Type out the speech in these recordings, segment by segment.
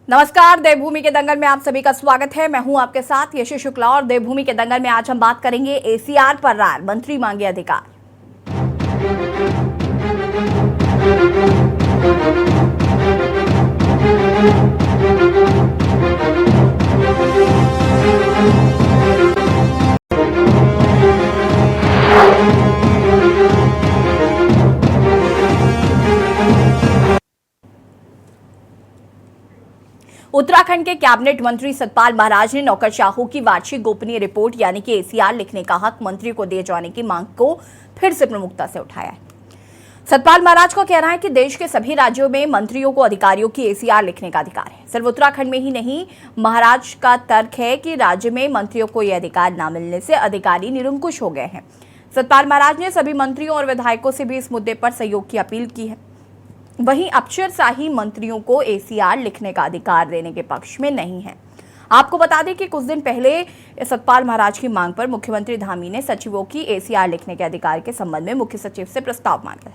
नमस्कार, देवभूमि के दंगल में आप सभी का स्वागत है। मैं हूं आपके साथ यशी शुक्ला और देवभूमि के दंगल में आज हम बात करेंगे एसीआर पर राय, मंत्री मांगे अधिकार। उत्तराखंड के कैबिनेट मंत्री सतपाल महाराज ने नौकरशाहों की वार्षिक गोपनीय रिपोर्ट यानी कि एसीआर लिखने का हक मंत्री को दिए जाने की मांग को फिर से प्रमुखता से उठाया है। सतपाल महाराज का कहना है कि देश के सभी राज्यों में मंत्रियों को अधिकारियों की एसीआर लिखने का अधिकार है। सिर्फ उत्तराखंड में ही नहीं, महाराज का तर्क है कि राज्य में मंत्रियों को यह अधिकार न मिलने से अधिकारी निरंकुश हो गए हैं। सतपाल महाराज ने सभी मंत्रियों और विधायकों से भी इस मुद्दे पर सहयोग की अपील की है। वहीं अफसरशाही मंत्रियों को एसीआर लिखने का अधिकार देने के पक्ष में नहीं है। आपको बता दें कि कुछ दिन पहले सतपाल महाराज की मांग पर मुख्यमंत्री धामी ने सचिवों की एसीआर लिखने के अधिकार के संबंध में मुख्य सचिव से प्रस्ताव मांगा है।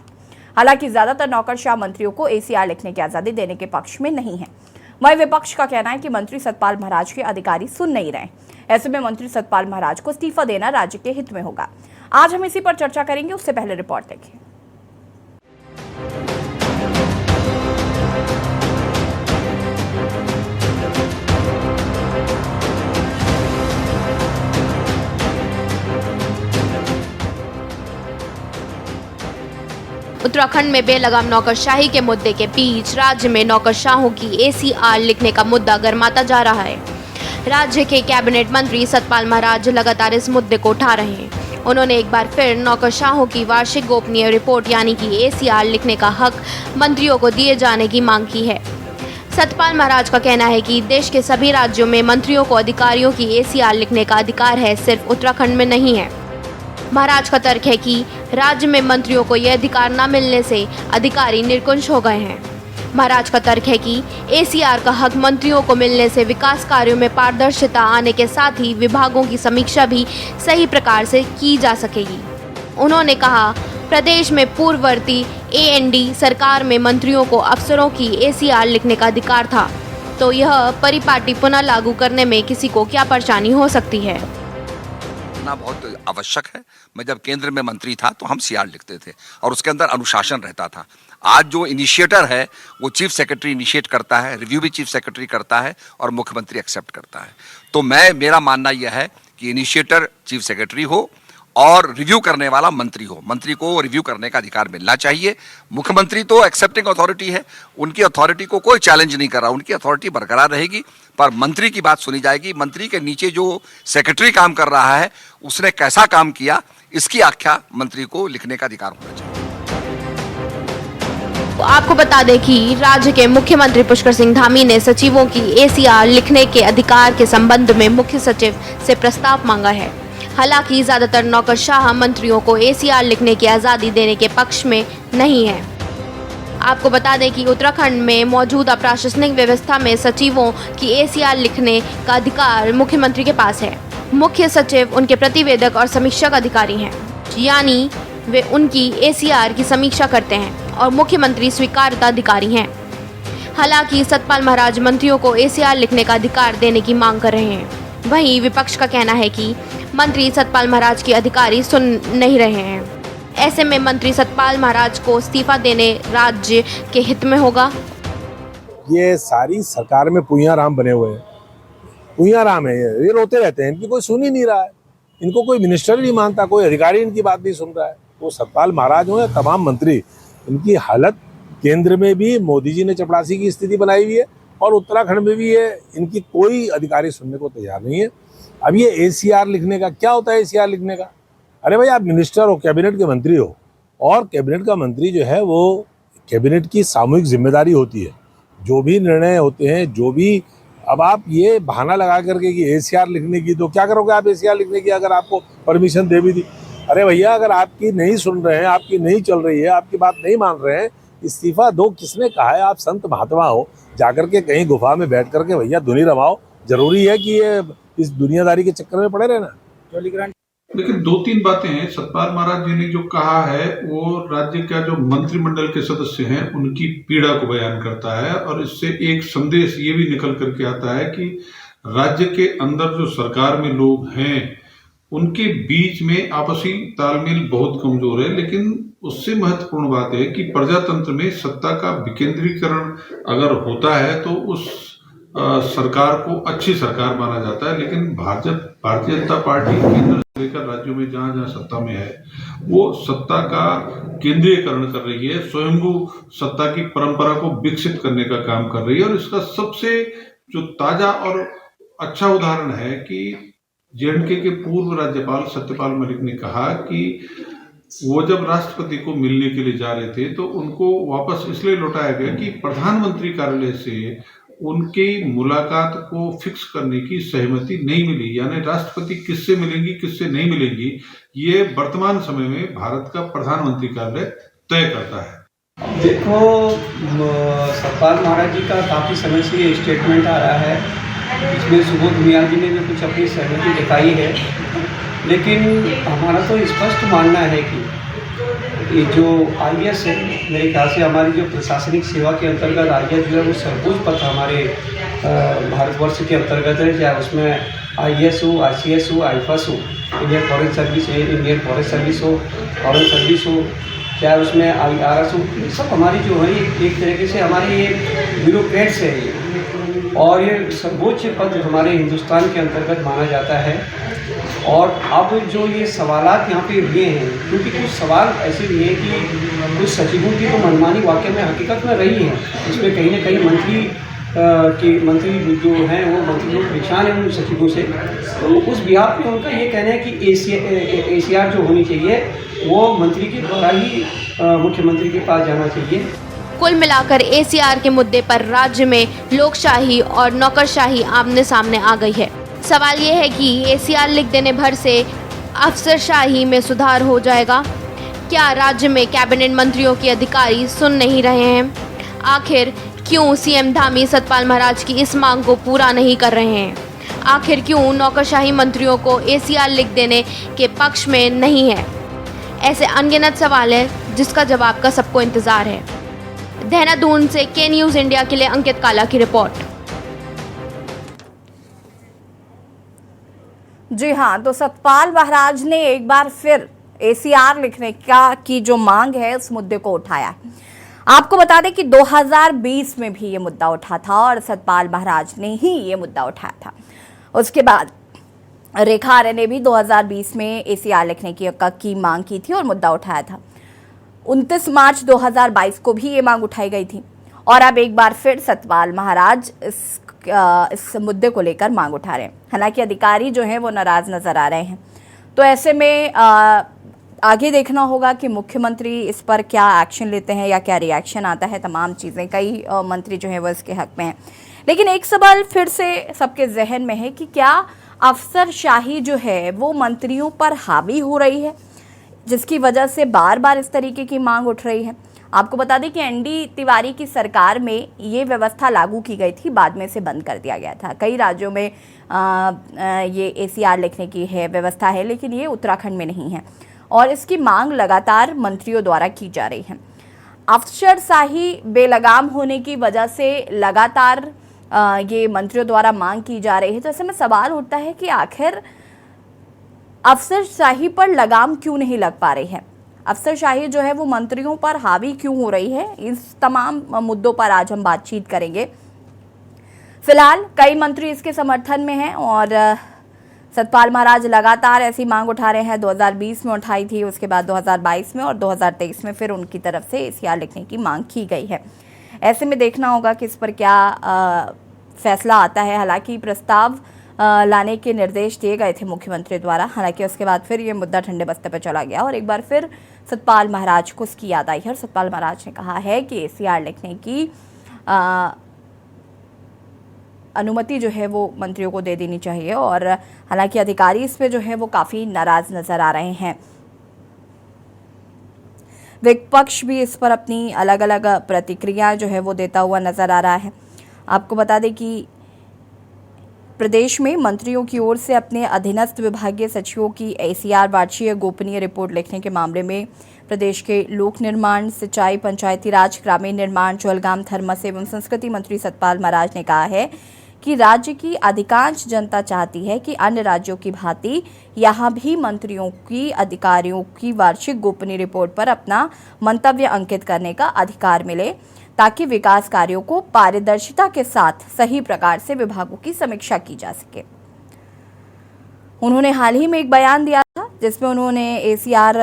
हालांकि ज्यादातर नौकरशाह मंत्रियों को एसीआर लिखने की आजादी देने के पक्ष में नहीं है। वहीं विपक्ष का कहना है कि मंत्री सतपाल महाराज के अधिकारी सुन नहीं रहे। ऐसे में मंत्री सतपाल महाराज को इस्तीफा देना राज्य के हित में होगा। आज हम इसी पर चर्चा करेंगे, उससे पहले रिपोर्ट देखिए। उत्तराखंड में बेलगाम नौकरशाही के मुद्दे के बीच राज्य में नौकरशाहों की एसीआर लिखने का मुद्दा गर्माता जा रहा है। राज्य के कैबिनेट मंत्री सतपाल महाराज लगातार इस मुद्दे को उठा रहे हैं। उन्होंने एक बार फिर नौकरशाहों की वार्षिक गोपनीय रिपोर्ट यानी कि एसीआर लिखने का हक मंत्रियों को दिए जाने की मांग की है। सतपाल महाराज का कहना है कि देश के सभी राज्यों में मंत्रियों को अधिकारियों की एसीआर लिखने का अधिकार है, सिर्फ उत्तराखंड में नहीं है। महाराज का तर्क है कि राज्य में मंत्रियों को यह अधिकार न मिलने से अधिकारी निरंकुश हो गए हैं। महाराज का तर्क है कि एसीआर का हक मंत्रियों को मिलने से विकास कार्यों में पारदर्शिता आने के साथ ही विभागों की समीक्षा भी सही प्रकार से की जा सकेगी। उन्होंने कहा, प्रदेश में पूर्ववर्ती एएनडी सरकार में मंत्रियों को अफसरों की एसीआर लिखने का अधिकार था, तो यह परिपाटी पुनः लागू करने में किसी को क्या परेशानी हो सकती है। बहुत आवश्यक है। मैं जब केंद्र में मंत्री था तो हम सीआर लिखते थे और उसके अंदर अनुशासन रहता था। आज जो इनिशिएटर है वो चीफ सेक्रेटरी इनिशिएट करता है, रिव्यू भी चीफ सेक्रेटरी करता है और मुख्यमंत्री एक्सेप्ट करता है। तो मेरा मानना यह है कि इनिशिएटर चीफ सेक्रेटरी हो और रिव्यू करने वाला मंत्री हो। मंत्री को रिव्यू करने का अधिकार मिलना चाहिए। मुख्यमंत्री तो एक्सेप्टिंग अथॉरिटी है, उनकी अथॉरिटी को कोई चैलेंज नहीं कर रहा, उनकी अथॉरिटी बरकरार रहेगी, पर मंत्री की बात सुनी जाएगी। मंत्री के नीचे जो सेक्रेटरी काम कर रहा है उसने कैसा काम किया, इसकी आख्या मंत्री को लिखने का अधिकार होना चाहिए। तो आपको बता दें कि राज्य के मुख्यमंत्री पुष्कर सिंह धामी ने सचिवों की एसीआर लिखने के अधिकार के संबंध में मुख्य सचिव से प्रस्ताव मांगा है। हालांकि ज्यादातर नौकरशाह मंत्रियों को एसीआर लिखने की आज़ादी देने के पक्ष में नहीं है। आपको बता दें कि उत्तराखंड में मौजूदा प्रशासनिक व्यवस्था में सचिवों की एसीआर लिखने का अधिकार मुख्यमंत्री के पास है। मुख्य सचिव उनके प्रतिवेदक और समीक्षक अधिकारी हैं, यानी वे उनकी एसीआर की समीक्षा करते हैं और मुख्यमंत्री स्वीकार्यता अधिकारी हैं। हालांकि सतपाल महाराज मंत्रियों को एसीआर लिखने का अधिकार देने की मांग कर रहे हैं। वहीं विपक्ष का कहना है कि मंत्री सतपाल महाराज के अधिकारी सुन नहीं रहे हैं। ऐसे में मंत्री सतपाल महाराज को इस्तीफा देने राज्य के हित में होगा। ये सारी सरकार में पुइया राम बने हुए हैं। पुइया राम है ये रोते रहते हैं, इनकी कोई सुन ही नहीं रहा है। इनको कोई मिनिस्टर ही नहीं मानता, कोई अधिकारी इनकी बात नहीं सुन रहा है। वो सतपाल महाराज हो या तमाम मंत्री, इनकी हालत केंद्र में भी मोदी जी ने चपरासी की स्थिति बनाई हुई है और उत्तराखंड में भी ये इनकी कोई अधिकारी सुनने को तैयार नहीं है। अब ये एसीआर लिखने का क्या होता है? एसीआर लिखने का, अरे भाई आप मिनिस्टर हो, कैबिनेट के मंत्री हो, और कैबिनेट का मंत्री जो है वो कैबिनेट की सामूहिक जिम्मेदारी होती है। जो भी निर्णय होते हैं, जो भी, अब आप ये बहाना लगा करके कि एसीआर लिखने की, तो क्या करोगे आप एसीआर लिखने की अगर आपको परमिशन दे भी दी? अरे भैया, अगर आपकी नहीं सुन रहे हैं, आपकी नहीं चल रही है, आपकी बात नहीं मान रहे हैं, इस्तीफा दो। किसने कहा है? आप संत महात्मा हो, जाकर के कहीं गुफा में बैठ करके भैया धुनी रमाओ। जरूरी है कि ये इस दुनियादारी के चक्कर में पड़े रहना। लेकिन दो तीन बातें हैं। सतपाल महाराज जी ने जो कहा है वो राज्य का जो मंत्रिमंडल के सदस्य हैं उनकी पीड़ा को बयान करता है, और इससे एक संदेश ये भी निकल करके आता है कि राज्य के अंदर जो सरकार में लोग हैं उनके बीच में आपसी तालमेल बहुत कमजोर है। लेकिन उससे महत्वपूर्ण बात है कि प्रजातंत्र में सत्ता का विकेंद्रीकरण अगर होता है तो उस सरकार को अच्छी सरकार माना जाता है। लेकिन भारतीय जनता पार्टी केंद्र से लेकर राज्यों में जहां जहां सत्ता में है वो सत्ता का केंद्रीयकरण कर रही है, स्वयंभू सत्ता की परंपरा को विकसित करने का काम कर रही है। और इसका सबसे जो ताजा और अच्छा उदाहरण है कि जेएंडके के पूर्व राज्यपाल सत्यपाल मलिक ने कहा कि वो जब राष्ट्रपति को मिलने के लिए जा रहे थे तो उनको वापस इसलिए लौटाया गया कि प्रधानमंत्री कार्यालय से उनकी मुलाकात को फिक्स करने की सहमति नहीं मिली। यानी राष्ट्रपति किससे मिलेंगी किससे नहीं मिलेंगी ये वर्तमान समय में भारत का प्रधानमंत्री कार्यालय तय करता है। देखो, सतपाल महाराज जी का काफ़ी समय से ये स्टेटमेंट आ रहा है, इसमें सुबोध उनियाल जी ने भी कुछ अपनी सहमति दिखाई है, लेकिन हमारा तो स्पष्ट मानना है कि ये जो आईएएस है, मेरे ख्याल से हमारी जो प्रशासनिक सेवा के अंतर्गत आईएएस जो है वो सर्वोच्च पद हमारे भारतवर्ष के अंतर्गत है। चाहे उसमें आईएएस हो, आईसीएस हो, आईएफएस हो, इंडियन फॉरेन सर्विस हो, फॉरेन सर्विस हो, चाहे उसमें आईआरएस हो, ये सब हमारी जो है एक तरीके से हमारे ये ब्यूरोक्रेट्स है ये, और ये सर्वोच्च पद हमारे हिंदुस्तान के अंतर्गत माना जाता है। और अब जो ये सवालात यहाँ पे हुए हैं, क्योंकि कुछ सवाल ऐसे भी हैं कि कुछ सचिवों की तो मनमानी वाकई में हकीकत में रही है, इसमें कहीं ना कहीं मंत्री जो हैं वो मंत्री लोग परेशान हैं उन सचिवों से। तो उस बिहार पे उनका ये कहना है कि एसीआर जो होनी चाहिए वो मंत्री के द्वारा ही मुख्यमंत्री के पास जाना चाहिए। कुल मिलाकर एसीआर के मुद्दे पर राज्य में लोकशाही और नौकरशाही आमने सामने आ गई है। सवाल ये है कि एसीआर लिख देने भर से अफसरशाही में सुधार हो जाएगा? क्या राज्य में कैबिनेट मंत्रियों के अधिकारी सुन नहीं रहे हैं? आखिर क्यों सीएम धामी सतपाल महाराज की इस मांग को पूरा नहीं कर रहे हैं? आखिर क्यों नौकरशाही मंत्रियों को एसीआर लिख देने के पक्ष में नहीं है? ऐसे अनगिनत सवाल है जिसका जवाब का सबको इंतजार है। देहरादून से के न्यूज़ इंडिया के लिए अंकित काला की रिपोर्ट। जी हाँ, तो सतपाल महाराज ने एक बार फिर एसीआर लिखने की जो मांग है उस मुद्दे को उठाया। आपको बता दें कि 2020 में भी ये मुद्दा उठा था और सतपाल महाराज ने ही ये मुद्दा उठाया था। उसके बाद रेखा आर्य ने भी 2020 में एसीआर लिखने की मांग की थी और मुद्दा उठाया था। 29 मार्च 2022 को भी ये मांग उठाई गई थी और अब एक बार फिर सतपाल महाराज इस मुद्दे को लेकर मांग उठा रहे हैं। हालांकि अधिकारी जो हैं वो नाराज नजर आ रहे हैं। तो ऐसे में आगे देखना होगा कि मुख्यमंत्री इस पर क्या एक्शन लेते हैं या क्या रिएक्शन आता है। तमाम चीज़ें, कई मंत्री जो हैं वो इसके हक में हैं। लेकिन एक सवाल फिर से सबके जहन में है कि क्या अफसरशाही जो है वो मंत्रियों पर हावी हो रही है, जिसकी वजह से बार बार इस तरीके की मांग उठ रही है। आपको बता दें कि एनडी तिवारी की सरकार में ये व्यवस्था लागू की गई थी, बाद में इसे बंद कर दिया गया था। कई राज्यों में ये एसीआर लिखने की व्यवस्था है, लेकिन ये उत्तराखंड में नहीं है और इसकी मांग लगातार मंत्रियों द्वारा की जा रही है। अफसरशाही बेलगाम होने की वजह से लगातार ये मंत्रियों द्वारा मांग की जा रही है। तो ऐसे में सवाल उठता है कि आखिर अफसरशाही पर लगाम क्यों नहीं लग पा रही है? अफसरशाही जो है वो मंत्रियों पर हावी क्यों हो रही है? इस तमाम मुद्दों पर आज हम बातचीत करेंगे। फिलहाल कई मंत्री इसके समर्थन में हैं और सतपाल महाराज लगातार ऐसी मांग उठा रहे हैं। 2020 में उठाई थी, उसके बाद 2022 में और 2023 में फिर उनकी तरफ से एसीआर लिखने की मांग की गई है। ऐसे में देखना होगा कि इस पर क्या फैसला आता है। हालांकि प्रस्ताव लाने के निर्देश दिए गए थे मुख्यमंत्री द्वारा, हालांकि उसके बाद फिर ये मुद्दा ठंडे बस्ते पर चला गया और एक बार फिर सतपाल महाराज को इसकी याद आई है। और सतपाल महाराज ने कहा है कि एसीआर लिखने की अनुमति जो है वो मंत्रियों को दे देनी चाहिए और हालांकि अधिकारी इस पे जो है वो काफ़ी नाराज नज़र आ रहे हैं। विपक्ष भी इस पर अपनी अलग अलग प्रतिक्रिया जो है वो देता हुआ नज़र आ रहा है। आपको बता दें कि प्रदेश में मंत्रियों की ओर से अपने अधीनस्थ विभागीय सचिवों की एसीआर वार्षिक गोपनीय रिपोर्ट लिखने के मामले में प्रदेश के लोक निर्माण, सिंचाई, पंचायती राज, ग्रामीण निर्माण, जलगाम, धर्मस एवं संस्कृति मंत्री सतपाल महाराज ने कहा है कि राज्य की अधिकांश जनता चाहती है कि अन्य राज्यों की भांति यहाँ भी मंत्रियों की, अधिकारियों की वार्षिक गोपनीय रिपोर्ट पर अपना मंतव्य अंकित करने का अधिकार मिले, ताकि विकास कार्यों को पारदर्शिता के साथ सही प्रकार से विभागों की समीक्षा की जा सके। उन्होंने हाल ही में एक बयान दिया था जिसमें उन्होंने एसीआर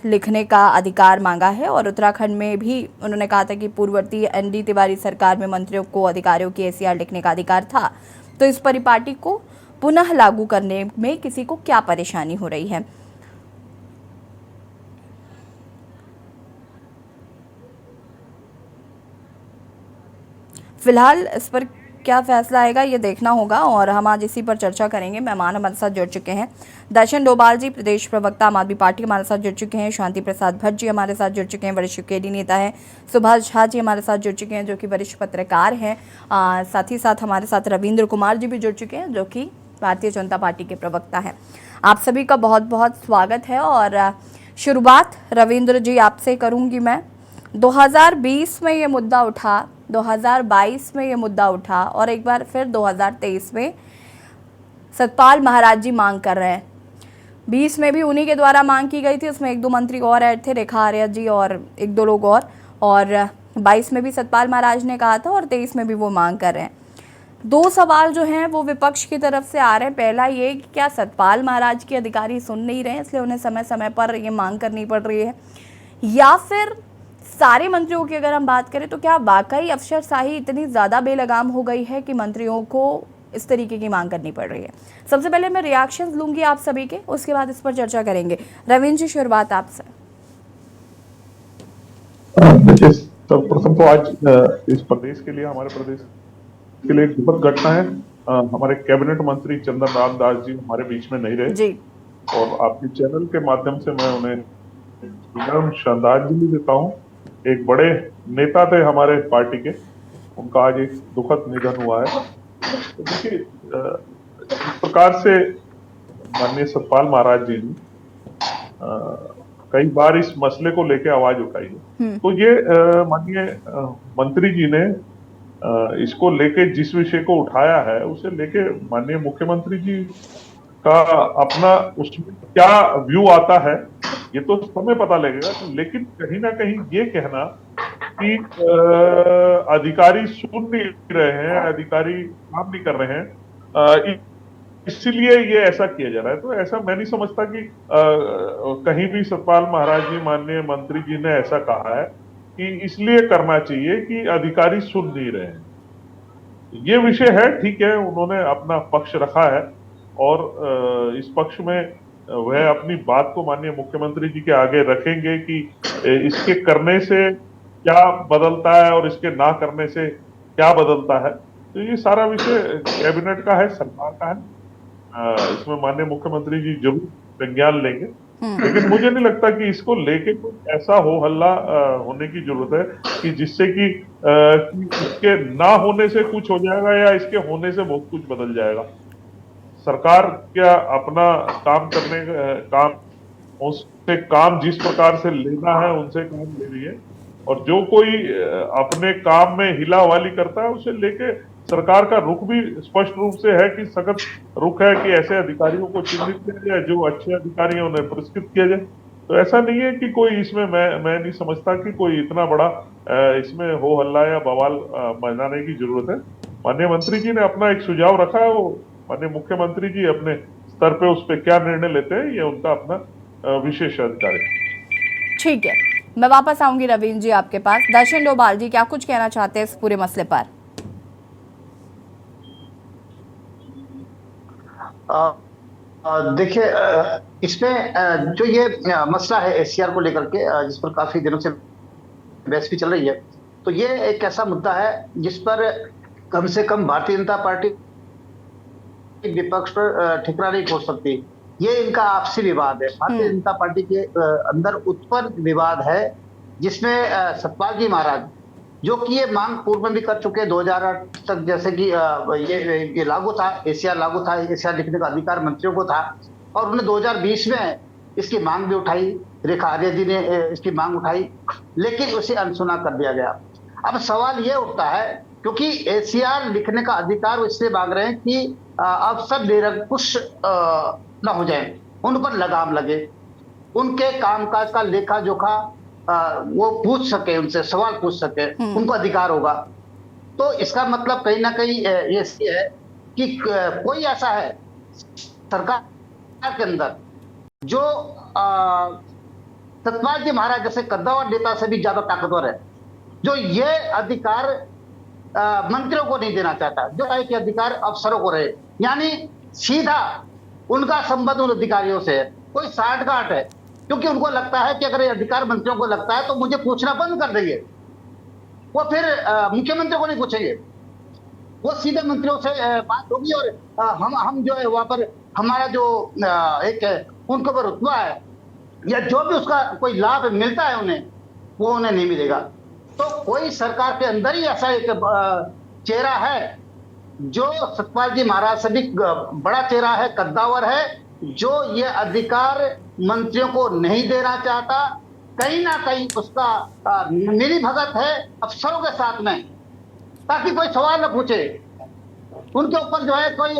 लिखने का अधिकार मांगा है और उत्तराखंड में भी उन्होंने कहा था कि पूर्ववर्ती एनडी तिवारी सरकार में मंत्रियों को, अधिकारियों की एसीआर लिखने का अधिकार था, तो इस परिपाटी को पुनः लागू करने में किसी को क्या परेशानी हो रही है। फिलहाल इस पर क्या फैसला आएगा ये देखना होगा और हम आज इसी पर चर्चा करेंगे। मेहमान हमारे साथ जुड़ चुके हैं दर्शन डोभाल जी, प्रदेश प्रवक्ता आम आदमी पार्टी हमारे साथ जुड़ चुके हैं। शांति प्रसाद भट्ट जी हमारे साथ जुड़ चुके हैं, वरिष्ठ केडी नेता हैं। सुभाष झा जी हमारे साथ जुड़ चुके हैं जो कि वरिष्ठ पत्रकार हैं। साथ ही साथ हमारे साथ रविंद्र कुमार जी भी जुड़ चुके हैं जो कि भारतीय जनता पार्टी के प्रवक्ता हैं। आप सभी का बहुत बहुत स्वागत है और शुरुआत रविंद्र जी आपसे करूँगी मैं। 2020 में ये मुद्दा उठा, 2022 में ये मुद्दा उठा और एक बार फिर 2023 में सतपाल महाराज जी मांग कर रहे हैं। 20 में भी उन्हीं के द्वारा मांग की गई थी, उसमें एक दो मंत्री और ऐड थे, रेखा आर्या जी और एक दो लोग और 22 में भी सतपाल महाराज ने कहा था और 23 में भी वो मांग कर रहे हैं। दो सवाल जो हैं वो विपक्ष की तरफ से आ रहे हैं। पहला ये कि क्या सतपाल महाराज के अधिकारी सुन नहीं रहे हैं इसलिए उन्हें समय समय पर ये मांग करनी पड़ रही है, या फिर सारे मंत्रियों की अगर हम बात करें तो क्या वाकई अफसरशाही इतनी ज़्यादा बेलगाम हो गई है कि मंत्रियों को इस तरीके की मांग करनी पड़ रही है। सबसे पहले मैं रिएक्शंस लूंगी आप सभी के, उसके बाद इस पर चर्चा करेंगे। रविंद्र जी शुरुआत आपसे। देखिए, सर्वप्रथम तो आज इस प्रदेश के लिए, हमारे प्रदेश के लिए एक दुखद घटना है। हमारे कैबिनेट मंत्री चंदन राम दास जी हमारे बीच में नहीं रहे जी, और आपके चैनल के माध्यम से मैं उन्हें श्रद्धांजलि देता हूँ। एक बड़े नेता थे हमारे पार्टी के, उनका आज एक दुखद निधन हुआ है। तो देखिए, इस प्रकार से माननीय सतपाल महाराज जी ने कई बार इस मसले को लेकर आवाज उठाई है। तो ये माननीय मंत्री जी ने इसको लेके जिस विषय को उठाया है उसे लेके माननीय मुख्यमंत्री जी का अपना उसमें क्या व्यू आता है ये तो समय पता लगेगा। लेकिन कहीं ना कहीं ये कहना कि अधिकारी सुन नहीं रहे हैं, अधिकारी काम नहीं कर रहे हैं, इसलिए ये ऐसा किया जा रहा है, तो ऐसा मैं नहीं समझता कि कहीं भी सतपाल महाराज जी, माननीय मंत्री जी ने ऐसा कहा है कि इसलिए करना चाहिए कि अधिकारी सुन नहीं रहे हैं। ये विषय है, ठीक है, उन्होंने अपना पक्ष रखा है और इस पक्ष में वह अपनी बात को माननीय मुख्यमंत्री जी के आगे रखेंगे कि इसके करने से क्या बदलता है और इसके ना करने से क्या बदलता है। तो ये सारा विषय कैबिनेट का है, सरकार का है, इसमें माननीय मुख्यमंत्री जी जरूर संज्ञान लेंगे। लेकिन मुझे नहीं लगता कि इसको लेके कोई ऐसा हो हल्ला होने की जरूरत है कि जिससे कि इसके ना होने से कुछ हो जाएगा या इसके होने से बहुत कुछ बदल जाएगा। सरकार क्या अपना काम करने काम उससे काम जिस प्रकार से लेना है उनसे काम ले रही है, और जो कोई अपने काम में हिलावाली करता है उसे लेके सरकार का रुख भी स्पष्ट रूप से है कि सख्त रुख है कि ऐसे अधिकारियों को चिन्हित किया जाए, जो अच्छे अधिकारी हैं उन्हें पुरस्कृत किया जाए। तो ऐसा नहीं है कि कोई इसमें मैं नहीं समझता कि कोई इतना बड़ा इसमें हो हल्ला या बवाल मचाने की जरूरत है। माननीय मंत्री जी ने अपना एक सुझाव रखा है, वो माननीय मुख्यमंत्री जी अपने स्तर पे उस पर क्या निर्णय लेते हैं ये उनका अपना विशेष अधिकार है। ठीक है, मैं वापस आऊंगी रविंद्र जी आपके पास। दर्शन डोभाल जी क्या कुछ कहना चाहते हैं इस पूरे मसले पर? देखिए, इसमें जो ये मसला है एसीआर को लेकर के, जिस पर काफी दिनों से बहस भी चल रही है, तो ये एक ऐसा मुद्दा है जिस पर कम से कम भारतीय जनता पार्टी विपक्ष पर ठिकरा नहीं खोज सकती। ये इनका आपसी विवाद है, भारतीय जनता पार्टी के अंदर उत्पन्न विवाद है, जिसमें सतपाल जी महाराज जो कि ये मांग पूर्व में भी कर चुके 2008 तक, जैसे कि ये लागू था, एसीआर लागू था, एसीआर लिखने का अधिकार मंत्रियों को था, और उन्होंने 2020 में इसकी मांग भी उठाई, रेखा आर्य जी ने इसकी मांग उठाई, लेकिन उसे अनसुना कर दिया गया। अब सवाल ये उठता है, क्योंकि एसीआर लिखने का अधिकार इसलिए मांग रहे हैं कि अफसर निरंकुश न हो जाए, उन पर लगाम लगे, उनके कामकाज का लेखा जोखा वो पूछ सके, उनसे सवाल पूछ सके, उनको अधिकार होगा। तो इसका मतलब कहीं ना कहीं ये है कि कोई ऐसा है सरकार के अंदर जो सतपाल जी महाराज जैसे कद्दावर नेता से भी ज्यादा ताकतवर है, जो ये अधिकार मंत्रियों को नहीं देना चाहता, जो है कि अधिकार अफसरों को रहे, यानी सीधा उनका संबंध उन अधिकारियों से है, कोई साठगांठ है, क्योंकि उनको लगता है कि अगर ये अधिकार मंत्रियों को लगता है तो मुझे पूछना बंद कर देंगे, वो फिर मुख्यमंत्री को नहीं पूछेंगे, वो सीधे मंत्रियों से बात होगी, और हम जो है वहां पर हमारा जो एक उनके ऊपर रुतबा है या जो भी उसका कोई लाभ मिलता है उन्हें, वो उन्हें नहीं मिलेगा। तो कोई सरकार के अंदर ही ऐसा एक चेहरा है जो सतपाल जी महाराज से भी बड़ा चेहरा है, कद्दावर है, जो ये अधिकार मंत्रियों को नहीं देना चाहता, कहीं ना कहीं उसका मिली भगत है अफसरों के साथ में, ताकि कोई सवाल न पूछे उनके ऊपर, जो है कोई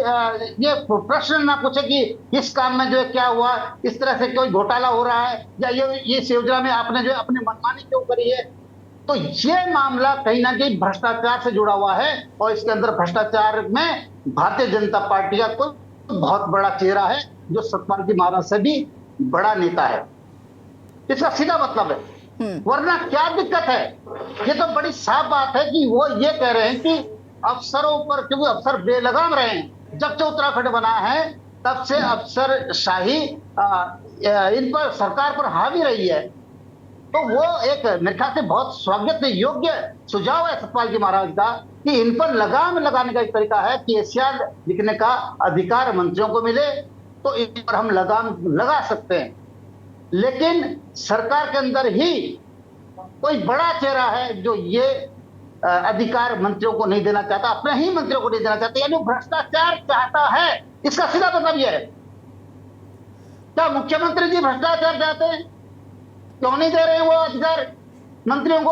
ये प्रश्न ना पूछे कि इस काम में जो है क्या हुआ, इस तरह से कोई घोटाला हो रहा है, या ये इस योजना में आपने जो है अपनी मनमानी क्यों करी है। तो ये मामला कहीं ना कहीं भ्रष्टाचार से जुड़ा हुआ है, और इसके अंदर भ्रष्टाचार में भारतीय जनता पार्टी का कोई बहुत बड़ा चेहरा है, जो सतपाल जी महाराज से भी बड़ा नेता है, इसका सीधा मतलब है। वरना क्या दिक्कत है, ये तो बड़ी साफ बात है कि वो ये कह रहे हैं कि अफसरों पर, क्योंकि अफसर बेलगाम रहे हैं, जब से उत्तराखंड बना है तब से अफसर शाही इन पर, सरकार पर हावी रही है। तो वो एक मेरे ख्याल से बहुत स्वागत योग्य सुझाव है सतपाल जी महाराज का, कि इन पर लगाम लगाने का एक तरीका है कि एसीआर लिखने का अधिकार मंत्रियों को मिले, तो इन पर हम लगाम लगा सकते हैं। लेकिन सरकार के अंदर ही कोई बड़ा चेहरा है जो ये अधिकार मंत्रियों को नहीं देना चाहता, अपने ही मंत्रियों को नहीं देना चाहता, यानी भ्रष्टाचार चाहता है। इसका सीधा मतलब यह है। क्या मुख्यमंत्री जी भ्रष्टाचार चाहते हैं? क्यों नहीं दे रहे हैं वो अधिकार मंत्रियों को?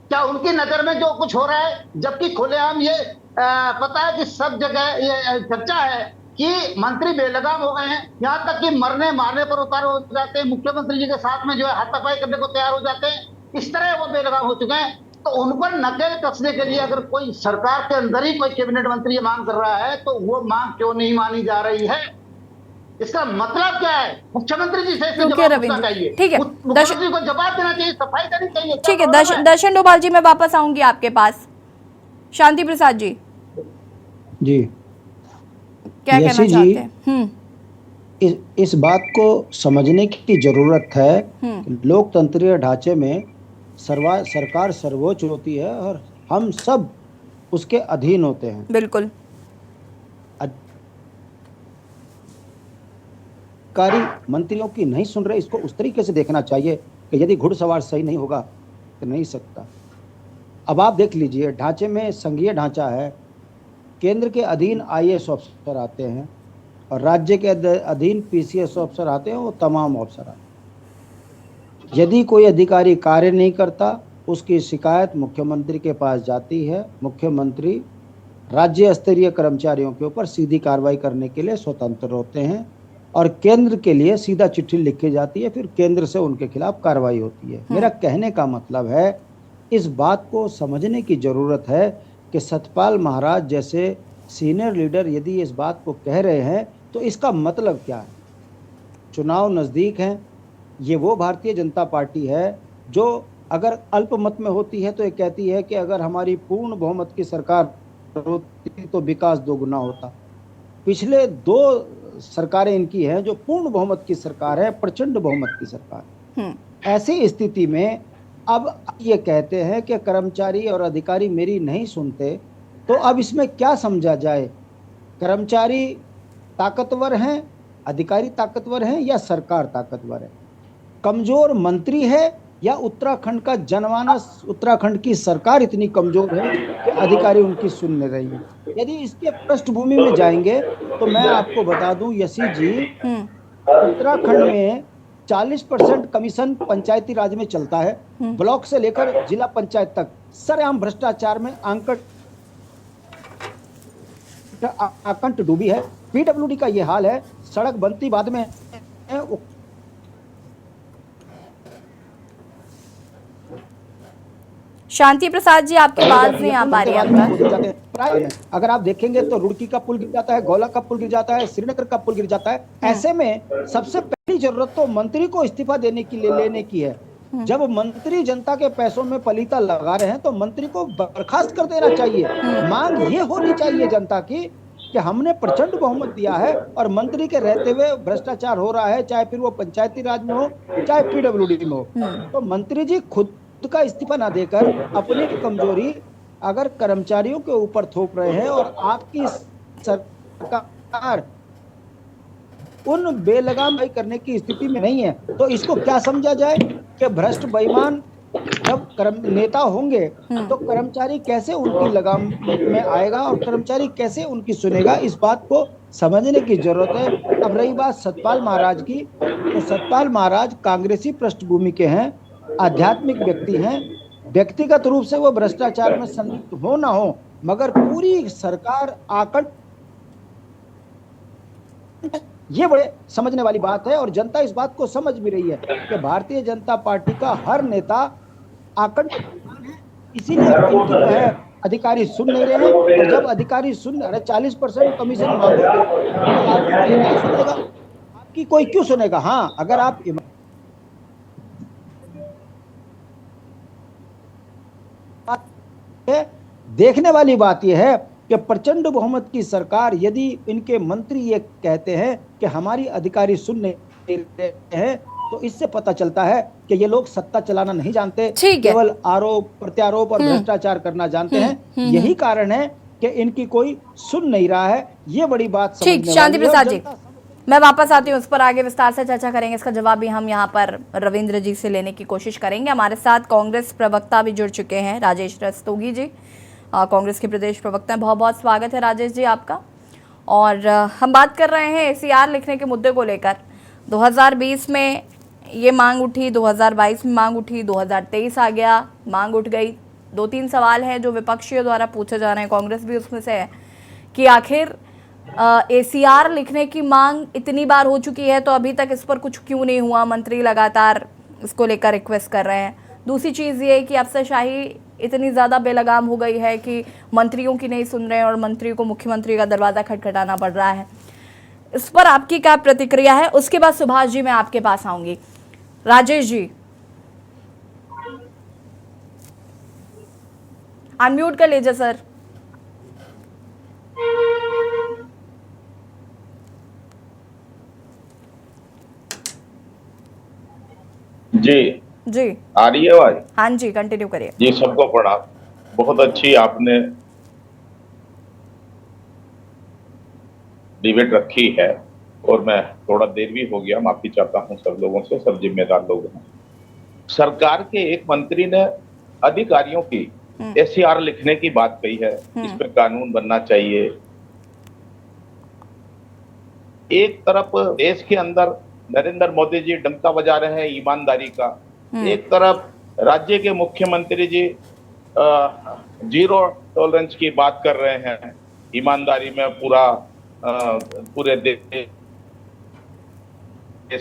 क्या उनकी नजर में जो कुछ हो रहा है, जबकि खुलेआम ये पता है कि सब जगह ये चर्चा है कि मंत्री बेलगाम हो गए हैं, यहाँ तक कि मरने मारने पर उतार हो जाते हैं, मुख्यमंत्री जी के साथ में जो है हाथापाई करने को तैयार हो जाते हैं, इस तरह वो बेलगाम हो चुके हैं। तो उन पर नकेल कसने के लिए अगर कोई सरकार के अंदर ही कोई कैबिनेट मंत्री ये मांग कर रहा है, तो वो मांग क्यों नहीं मानी जा रही है? इसका मतलब क्या है? मुख्यमंत्री जी से जवाब देना चाहिए, ठीक है, मुख्यमंत्री को जवाब देना चाहिए, सफाई करनी चाहिए। ठीक है, दर्शन डोभाल जी, मैं वापस आऊंगी आपके पास। शांति प्रसाद जी जी क्या कहना चाहते हैं? इस बात को समझने की जरूरत है। लोकतंत्रीय ढांचे में सरकार सर्वोच्च होती है और हम सब उसके अधीन होते हैं। बिल्कुल। अधिकारी मंत्रियों की नहीं सुन रहे, इसको उस तरीके से देखना चाहिए कि यदि घुड़सवार सही नहीं होगा तो नहीं सकता। अब आप देख लीजिए, ढांचे में संघीय ढांचा है, केंद्र के अधीन आईएएस अफसर आते हैं और राज्य के अधीन पीसीएस अफसर आते हैं, वो तमाम अफसर आते हैं। यदि कोई अधिकारी कार्य नहीं करता, उसकी शिकायत मुख्यमंत्री के पास जाती है। मुख्यमंत्री राज्य स्तरीय कर्मचारियों के ऊपर सीधी कार्रवाई करने के लिए स्वतंत्र होते हैं और केंद्र के लिए सीधा चिट्ठी लिखी जाती है, फिर केंद्र से उनके खिलाफ कार्रवाई होती है। मेरा कहने का मतलब है, इस बात को समझने की जरूरत है कि सतपाल महाराज जैसे सीनियर लीडर यदि इस बात को कह रहे हैं तो इसका मतलब क्या है? चुनाव नज़दीक हैं, ये वो भारतीय जनता पार्टी है जो अगर अल्पमत में होती है तो ये कहती है कि अगर हमारी पूर्ण बहुमत की सरकार होती तो विकास दोगुना होता। पिछले 2 सरकारें इनकी हैं जो पूर्ण बहुमत की सरकार है, प्रचंड बहुमत की सरकार। ऐसी स्थिति में अब ये कहते हैं कि कर्मचारी और अधिकारी मेरी नहीं सुनते, तो अब इसमें क्या समझा जाए? कर्मचारी ताकतवर हैं, अधिकारी ताकतवर हैं या सरकार ताकतवर है? कमजोर मंत्री है या उत्तराखंड का जनमानस, उत्तराखंड की सरकार इतनी कमजोर है कि अधिकारी उनकी सुन नहीं रही है। यदि इसके पृष्ठभूमि में जाएंगे तो मैं आपको बता दूं यशी जी, उत्तराखंड में 40% कमीशन पंचायती राज में चलता है, ब्लॉक से लेकर जिला पंचायत तक सरेआम भ्रष्टाचार में आकंठ डूबी है। पीडब्ल्यूडी का ये हाल है, सड़क बनती बाद में शांति प्रसाद जी, आपकी बात नहीं आ पा रही है। अगर आप देखेंगे तो रुड़की का पुल गिर जाता है, गौला का पुल गिर जाता है, श्रीनगर का पुल गिर जाता है। ऐसे में सबसे पहली जरूरत तो मंत्री को इस्तीफा देने की लेने की है। जब मंत्री जनता के पैसों में पलीता लगा रहे हैं तो मंत्री को बर्खास्त कर देना चाहिए। मांग ये होनी चाहिए जनता की कि हमने प्रचंड बहुमत दिया है और मंत्री के रहते हुए भ्रष्टाचार हो रहा है, चाहे फिर वो पंचायती राज में हो चाहे पीडब्ल्यूडी में हो। तो मंत्री जी खुद का इस्तीफा ना देकर अपनी कमजोरी अगर कर्मचारियों के ऊपर थोप रहे हैं और आपकी सरकार उन बेलगाम करने की स्थिति में नहीं है तो इसको क्या समझा जाए कि भ्रष्ट बेईमान जब नेता होंगे तो कर्मचारी कैसे उनकी लगाम में आएगा और कर्मचारी कैसे उनकी सुनेगा, इस बात को समझने की जरूरत है। अब रही बात सतपाल महाराज की, तो सतपाल महाराज कांग्रेसी पृष्ठभूमि के हैं, आध्यात्मिक व्यक्ति हैं। व्यक्तिगत रूप से वो भ्रष्टाचार में संलिप्त हो ना हो, मगर पूरी सरकार आकट, ये बड़े समझने वाली बात है और जनता इस बात को समझ भी रही है कि भारतीय जनता पार्टी का हर नेता आकट है, इसीलिए जो है अधिकारी सुन नहीं रहे हैं। और जब अधिकारी सुन रहे 40% कमीशन मांगोगे सुनेगा, आपकी कोई क्यों सुनेगा। हाँ, अगर आप देखने वाली बात यह है कि प्रचंड बहुमत की सरकार, यदि इनके मंत्री ये कहते हैं कि हमारी अधिकारी सुन नहीं रहे हैं, तो इससे पता चलता है कि ये लोग सत्ता चलाना नहीं जानते, केवल आरोप प्रत्यारोप और भ्रष्टाचार करना जानते हैं। यही कारण है कि इनकी कोई सुन नहीं रहा है। ये बड़ी बात ठीक। शांति प्रसाद जी, मैं वापस आती हूँ, उस पर आगे विस्तार से चर्चा करेंगे। इसका जवाब भी हम यहाँ पर रविंद्र जी से लेने की कोशिश करेंगे। हमारे साथ कांग्रेस प्रवक्ता भी जुड़ चुके हैं, राजेश रस्तोगी जी, कांग्रेस के प्रदेश प्रवक्ता हैं। बहुत बहुत स्वागत है राजेश जी आपका। और हम बात कर रहे हैं एसीआर लिखने के मुद्दे को लेकर। 2020 में ये मांग उठी, 2022 में मांग उठी, 2023 आ गया, मांग उठ गई। 2-3 सवाल हैं जो विपक्षियों द्वारा पूछे जा रहे हैं, कांग्रेस भी उसमें से है, कि आखिर एसीआर लिखने की मांग इतनी बार हो चुकी है तो अभी तक इस पर कुछ क्यों नहीं हुआ। मंत्री लगातार इसको लेकर रिक्वेस्ट कर रहे हैं। दूसरी चीज़ ये कि अफसरशाही इतनी ज़्यादा बेलगाम हो गई है कि मंत्रियों की नहीं सुन रहे हैं और मंत्री को मुख्यमंत्री का दरवाज़ा खटखटाना पड़ रहा है। इस पर आपकी क्या प्रतिक्रिया है? उसके बाद सुभाष जी मैं आपके पास आऊंगी। राजेश जी अनम्यूट कर लीजिए सर। जी जी आ रही है आवाज? हाँ जी, कंटिन्यू करिए। जी, सबको प्रणाम। बहुत अच्छी आपने डिबेट रखी है और मैं थोड़ा देर भी हो गया, माफी चाहता हूं सब लोगों से, सब जिम्मेदार लोग हैं। सरकार के एक मंत्री ने अधिकारियों की एसीआर लिखने की बात कही है, इसमें कानून बनना चाहिए। एक तरफ देश के अंदर नरेंद्र मोदी जी डंका बजा रहे हैं ईमानदारी का, एक तरफ राज्य के मुख्यमंत्री जी जीरो टॉलरेंस की बात कर रहे हैं, ईमानदारी में पूरे देश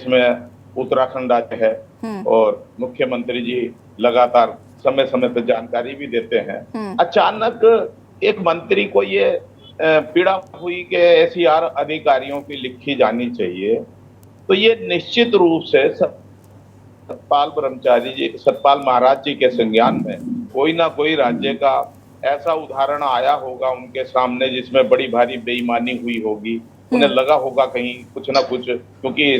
में उत्तराखंड राज्य है और मुख्यमंत्री जी लगातार समय समय पर जानकारी भी देते हैं। अचानक एक मंत्री को ये पीड़ा हुई कि एसीआर अधिकारियों की लिखी जानी चाहिए, तो ये निश्चित रूप से सतपाल महाराज जी के संज्ञान में कोई ना कोई राज्य का ऐसा उदाहरण आया होगा उनके सामने जिसमें बड़ी भारी बेईमानी हुई होगी। उन्हें लगा होगा कहीं कुछ ना कुछ, क्योंकि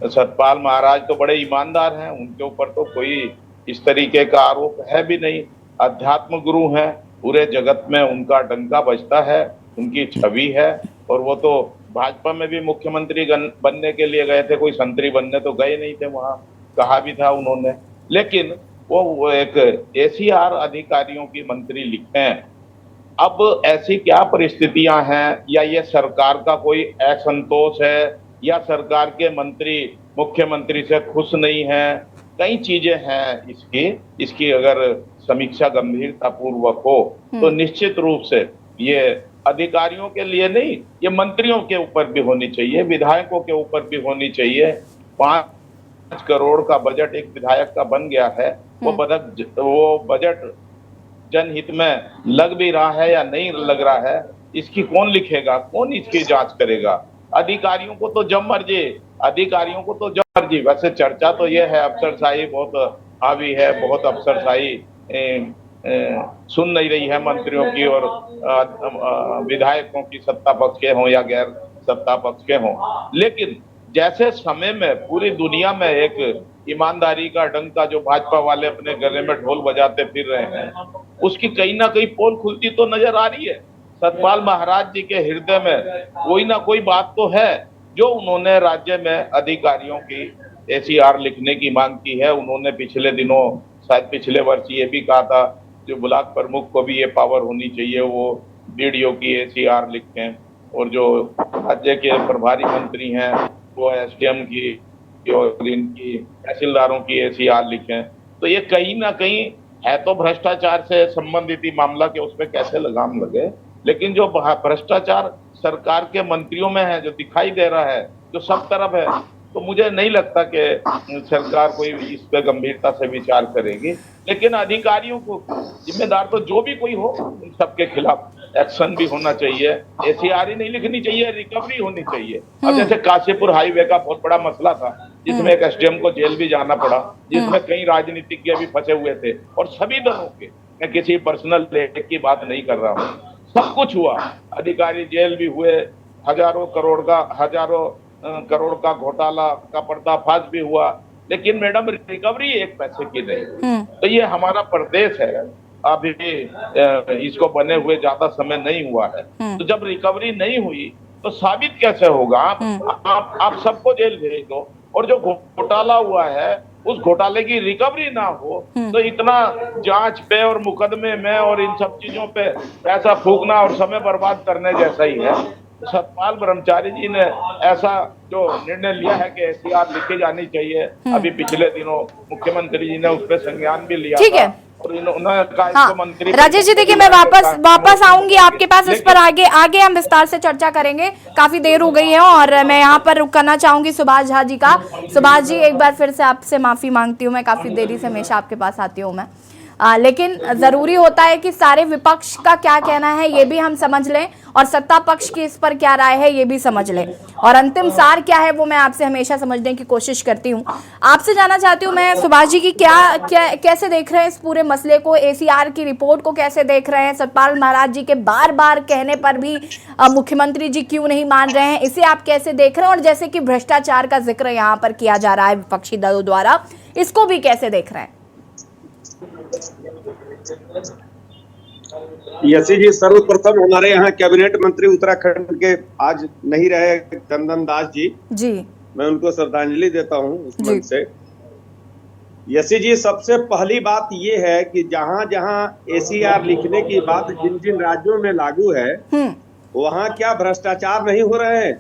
सतपाल महाराज तो बड़े ईमानदार हैं, उनके ऊपर तो कोई इस तरीके का आरोप है भी नहीं। अध्यात्म गुरु हैं, पूरे जगत में उनका डंका बजता है, उनकी छवि है। और वो तो भाजपा में भी मुख्यमंत्री बनने के लिए गए थे, कोई संतरी बनने तो गए नहीं थे, वहां कहा भी था उन्होंने। लेकिन वो एक एसीआर अधिकारियों की मंत्री लिखें। अब ऐसी क्या परिस्थितियां हैं, या ये सरकार का कोई असंतोष है, या सरकार के मंत्री मुख्यमंत्री से खुश नहीं है, कई चीजें हैं इसकी अगर समीक्षा गंभीरता पूर्वक हो तो निश्चित रूप से ये अधिकारियों के लिए नहीं, ये मंत्रियों के ऊपर भी होनी चाहिए, विधायकों के ऊपर भी होनी चाहिए। 5 करोड़ का बजट एक विधायक का बन गया है, वो बजट जनहित में लग भी रहा है या नहीं लग रहा है, इसकी कौन लिखेगा, कौन इसकी जांच करेगा? अधिकारियों को तो जब मर्जी। वैसे चर्चा तो ये है अफसरशाही बहुत हावी है, बहुत अफसरशाही सुन नहीं रही है मंत्रियों की और विधायकों की, सत्ता पक्ष के हों या गैर सत्ता पक्ष के हों। लेकिन जैसे समय में पूरी दुनिया में एक ईमानदारी का डंका जो भाजपा वाले अपने गले में ढोल बजाते फिर रहे हैं, उसकी कहीं ना कहीं पोल खुलती तो नजर आ रही है। सतपाल महाराज जी के हृदय में कोई ना कोई बात तो है, जो उन्होंने राज्य में अधिकारियों की एसीआर लिखने की मांग की है। उन्होंने पिछले दिनों, शायद पिछले वर्ष ये भी कहा था, जो ब्लॉक प्रमुख को भी ये पावर होनी चाहिए, वो बीडीओ की एसीआर लिखें, और जो राज्य के प्रभारी मंत्री हैं वो एसडीएम की और इनकी तहसीलदारों की एसीआर लिखें। तो ये कहीं ना कहीं है तो भ्रष्टाचार से संबंधित ही मामला के उस पर कैसे लगाम लगे, लेकिन जो भ्रष्टाचार सरकार के मंत्रियों में है, जो दिखाई दे रहा है, जो सब तरफ है, तो मुझे नहीं लगता कि सरकार कोई इस पे गंभीरता से विचार करेगी। लेकिन अधिकारियों को जिम्मेदार तो जो भी कोई हो, उन सबके खिलाफ एक्शन भी होना चाहिए। एसीआर ही नहीं लिखनी चाहिए, रिकवरी होनी चाहिए। अब जैसे काशीपुर हाईवे का बहुत बड़ा मसला था, जिसमें एक एसडीएम को जेल भी जाना पड़ा, जिसमें कई राजनीतिज्ञ भी फंसे हुए थे, और सभी दलों के, मैं किसी पर्सनल लेख की बात नहीं कर रहा हूँ, सब कुछ हुआ, अधिकारी जेल भी हुए, हजारों करोड़ का घोटाला का पर्दाफाश भी हुआ, लेकिन मैडम रिकवरी एक पैसे की नहीं। तो ये हमारा प्रदेश है, अभी इसको बने हुए ज्यादा समय नहीं हुआ है, तो जब रिकवरी नहीं हुई तो साबित कैसे होगा? आप सबको जेल भेज दो, और जो घोटाला हुआ है उस घोटाले की रिकवरी ना हो, तो इतना जांच पे और मुकदमे में और इन सब चीजों पे पैसा फूकना और समय बर्बाद करने जैसा ही है। सतपाल ब्रह्मचारी जी ने ऐसा जो निर्णय लिया है कि एसीआर लिखी जानी चाहिए, अभी पिछले दिनों मुख्यमंत्री जी ने उस पर संज्ञान भी लिया। ठीक है, और उन्होंने कहा मंत्री। राजेश जी देखिए, मैं वापस आऊंगी आपके पास, इस पर आगे हम विस्तार से चर्चा करेंगे। काफी देर हो गई है और मैं यहाँ पर रुक करना चाहूंगी सुभाष झा जी का। सुभाष जी, एक बार फिर से आपसे माफी मांगती हूँ, मैं काफी देरी से हमेशा आपके पास आती हूँ मैं, लेकिन जरूरी होता है कि सारे विपक्ष का क्या कहना है ये भी हम समझ लें, और सत्ता पक्ष की इस पर क्या राय है ये भी समझ लें, और अंतिम सार क्या है वो मैं आपसे हमेशा समझने की कोशिश करती हूँ। आपसे जानना चाहती हूँ मैं सुभाष जी की कैसे देख रहे हैं इस पूरे मसले को, एसीआर की रिपोर्ट को कैसे देख रहे हैं? सतपाल महाराज जी के बार बार कहने पर भी मुख्यमंत्री जी क्यों नहीं मान रहे हैं, इसे आप कैसे देख रहे हैं? और जैसे कि भ्रष्टाचार का जिक्र यहाँ पर किया जा रहा है विपक्षी दलों द्वारा, इसको भी कैसे देख रहे हैं? यसी जी, सर्वप्रथम हमारे यहाँ कैबिनेट मंत्री उत्तराखंड के आज नहीं रहे चंदन दास जी, मैं उनको श्रद्धांजलि देता हूँ उस मंच से। यसी जी, सबसे पहली बात ये है कि जहाँ जहाँ एसीआर लिखने की बात जिन जिन राज्यों में लागू है, वहाँ क्या भ्रष्टाचार नहीं हो रहे हैं?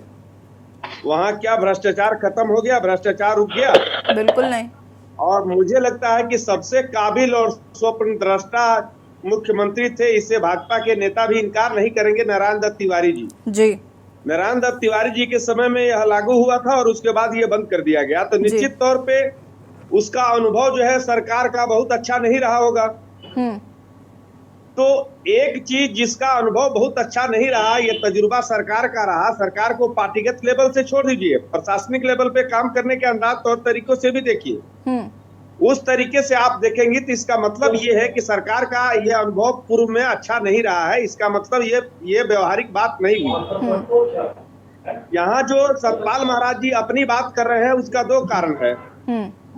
वहाँ क्या भ्रष्टाचार खत्म हो गया, भ्रष्टाचार रुक गया? बिल्कुल नहीं। और मुझे लगता है कि सबसे काबिल और स्वप्न दृष्टा मुख्यमंत्री थे, इससे भाजपा के नेता भी इनकार नहीं करेंगे, नारायण दत्त तिवारी जी। नारायण दत्त तिवारी जी के समय में यह लागू हुआ था और उसके बाद ये बंद कर दिया गया, तो निश्चित तौर पे उसका अनुभव जो है सरकार का बहुत अच्छा नहीं रहा होगा। तो एक चीज जिसका अनुभव बहुत अच्छा नहीं रहा, ये तजुर्बा सरकार का रहा। सरकार को पार्टीगत लेवल से छोड़ दीजिए, प्रशासनिक लेवल पे काम करने के अंदाज तौर तरीकों से भी देखिए, उस तरीके से आप देखेंगे तो इसका मतलब ये है कि सरकार का ये अनुभव पूर्व में अच्छा नहीं रहा है। इसका मतलब ये व्यवहारिक बात नहीं हुई। यहाँ जो सतपाल महाराज जी अपनी बात कर रहे हैं उसका 2 कारण है।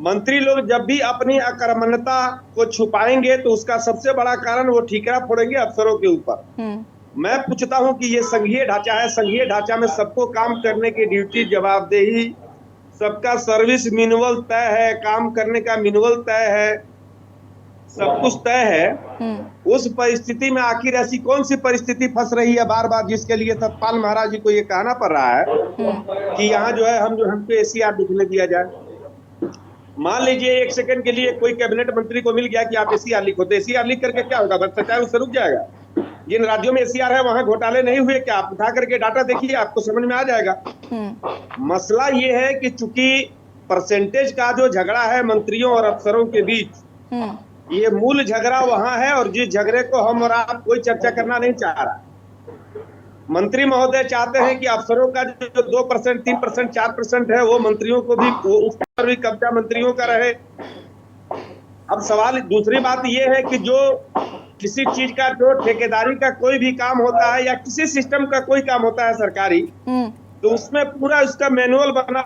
मंत्री लोग जब भी अपनी अकर्मण्यता को छुपाएंगे तो उसका सबसे बड़ा कारण वो ठीकरा फोड़ेंगे अफसरों के ऊपर। मैं पूछता हूँ कि ये संघीय ढांचा है, संघीय ढांचा में सबको काम करने की ड्यूटी, जवाबदेही सबका सर्विस मिनिमल तय है, काम करने का मिनिमल तय है, सब कुछ तय है। उस परिस्थिति में आखिर ऐसी कौन सी परिस्थिति फंस रही है बार बार, जिसके लिए सतपाल महाराज जी को ये कहना पड़ रहा है कि यहाँ जो है हमको एसीआर लिखने दिया जाए। मान लीजिए 1 सेकंड के लिए कोई कैबिनेट मंत्री को मिल गया कि आप एसीआर लिखो, तो एसीआर लिख करके क्या होगा? भ्रष्टाचार उससे रुक जाएगा। जिन राज्यों में एसीआर है वहां घोटाले नहीं हुए क्या? आप उठा करके डाटा देखिए, आपको समझ में आ जाएगा। मसला ये है कि चूंकि परसेंटेज का जो झगड़ा है मंत्रियों और अफसरों के बीच, ये मूल झगड़ा वहां है, और जिस झगड़े को हम और आप कोई चर्चा करना नहीं चाह रहा। मंत्री महोदय चाहते हैं कि अफसरों का जो 2%, 3%, 4% है वो मंत्रियों को भी, उस पर भी कब्जा मंत्रियों का रहे। अब सवाल दूसरी बात ये है कि जो किसी चीज का, जो ठेकेदारी का कोई भी काम होता है या किसी सिस्टम का कोई काम होता है सरकारी, तो उसमें पूरा उसका मैनुअल बना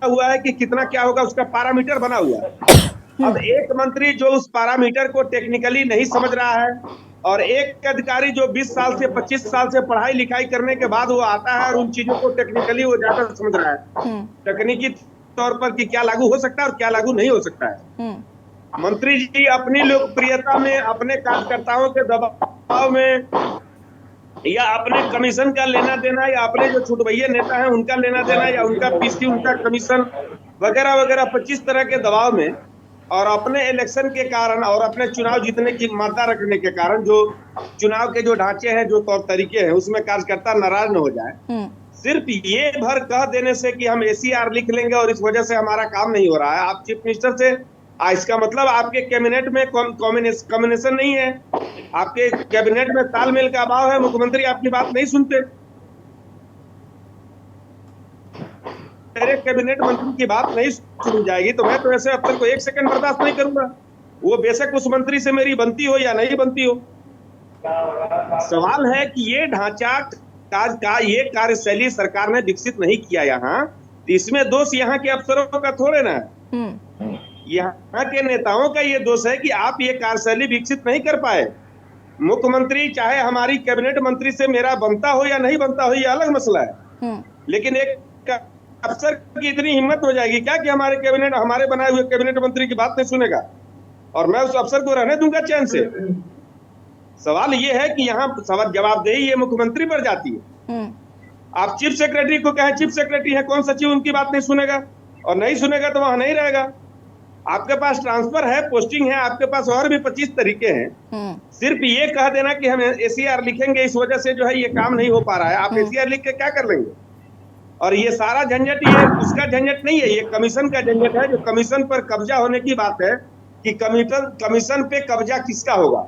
हुआ है कि कितना क्या होगा, उसका पैरामीटर बना हुआ है। अब एक मंत्री जो उस पैरामीटर को टेक्निकली नहीं समझ रहा है, और एक अधिकारी जो 20 साल से 25 साल से पढ़ाई लिखाई करने के बाद वो आता है और उन चीजों को टेक्निकली वो ज्यादा समझ रहा है, तकनीकी तौर पर कि क्या लागू हो सकता है और क्या लागू नहीं हो सकता है। मंत्री जी अपनी लोकप्रियता में, अपने कार्यकर्ताओं के दबाव में, या अपने कमीशन का लेना देना, या अपने जो छुटभैये नेता हैं उनका लेना देना, या उनका पीसी, उनका कमीशन वगैरह वगैरह 25 तरह के दबाव में, और अपने इलेक्शन के कारण और अपने चुनाव जीतने की मात्रा रखने के कारण, जो चुनाव के जो ढांचे हैं, जो तौर तरीके हैं, उसमें कार्यकर्ता नाराज न हो जाए। सिर्फ ये भर कह देने से कि हम एसीआर लिख लेंगे और इस वजह से हमारा काम नहीं हो रहा है। आप चीफ मिनिस्टर से, इसका मतलब आपके कैबिनेट में कॉम्बिनेशन नहीं है, आपके कैबिनेट में तालमेल का अभाव है, मुख्यमंत्री आपकी बात नहीं सुनते। मेरे कैबिनेट मंत्री की बात नहीं सुनी जाएगी तो मैं तो ऐसे अफसर को 1 सेकंड बर्दाश्त नहीं करूंगा, वो बेशक उस मंत्री से मेरी बनती हो या नहीं बनती हो। सवाल है कि ये ढांचा का ये कार्यशैली सरकार ने विकसित नहीं किया यहाँ, तो इसमें दोष यहाँ के अफसरों का थोड़े ना है, यहाँ के नेताओं का ये दोष है कि आप ये कार्यशैली विकसित नहीं कर पाए। मुख्यमंत्री चाहे हमारी कैबिनेट मंत्री से मेरा बनता हो या नहीं बनता हो, ये अलग मसला है, लेकिन एक अफसर की इतनी हिम्मत हो जाएगी क्या कि हमारे कैबिनेट, हमारे बनाए हुए कैबिनेट मंत्री की बात नहीं सुनेगा और मैं उस अफसर को रहने दूंगा चैन से? सवाल ये है कि यहाँ जवाबदेही ये मुख्यमंत्री पर जाती है। आप चीफ सेक्रेटरी को कहें, चीफ सेक्रेटरी है, कौन सचिव उनकी बात नहीं सुनेगा, और नहीं सुनेगा तो वहां नहीं रहेगा। आपके पास ट्रांसफर है, पोस्टिंग है, आपके पास और भी 25 तरीके हैं। सिर्फ ये कह देना कि हम एसीआर लिखेंगे, इस वजह से जो है ये काम नहीं हो पा रहा है, आप एसीआर लिख के क्या कर लेंगे? और ये सारा झंझट, ये उसका झंझट नहीं है, ये कमीशन का झंझट है। जो कमीशन पर कब्जा होने की बात है कि कमीशन पे कब्जा किसका होगा,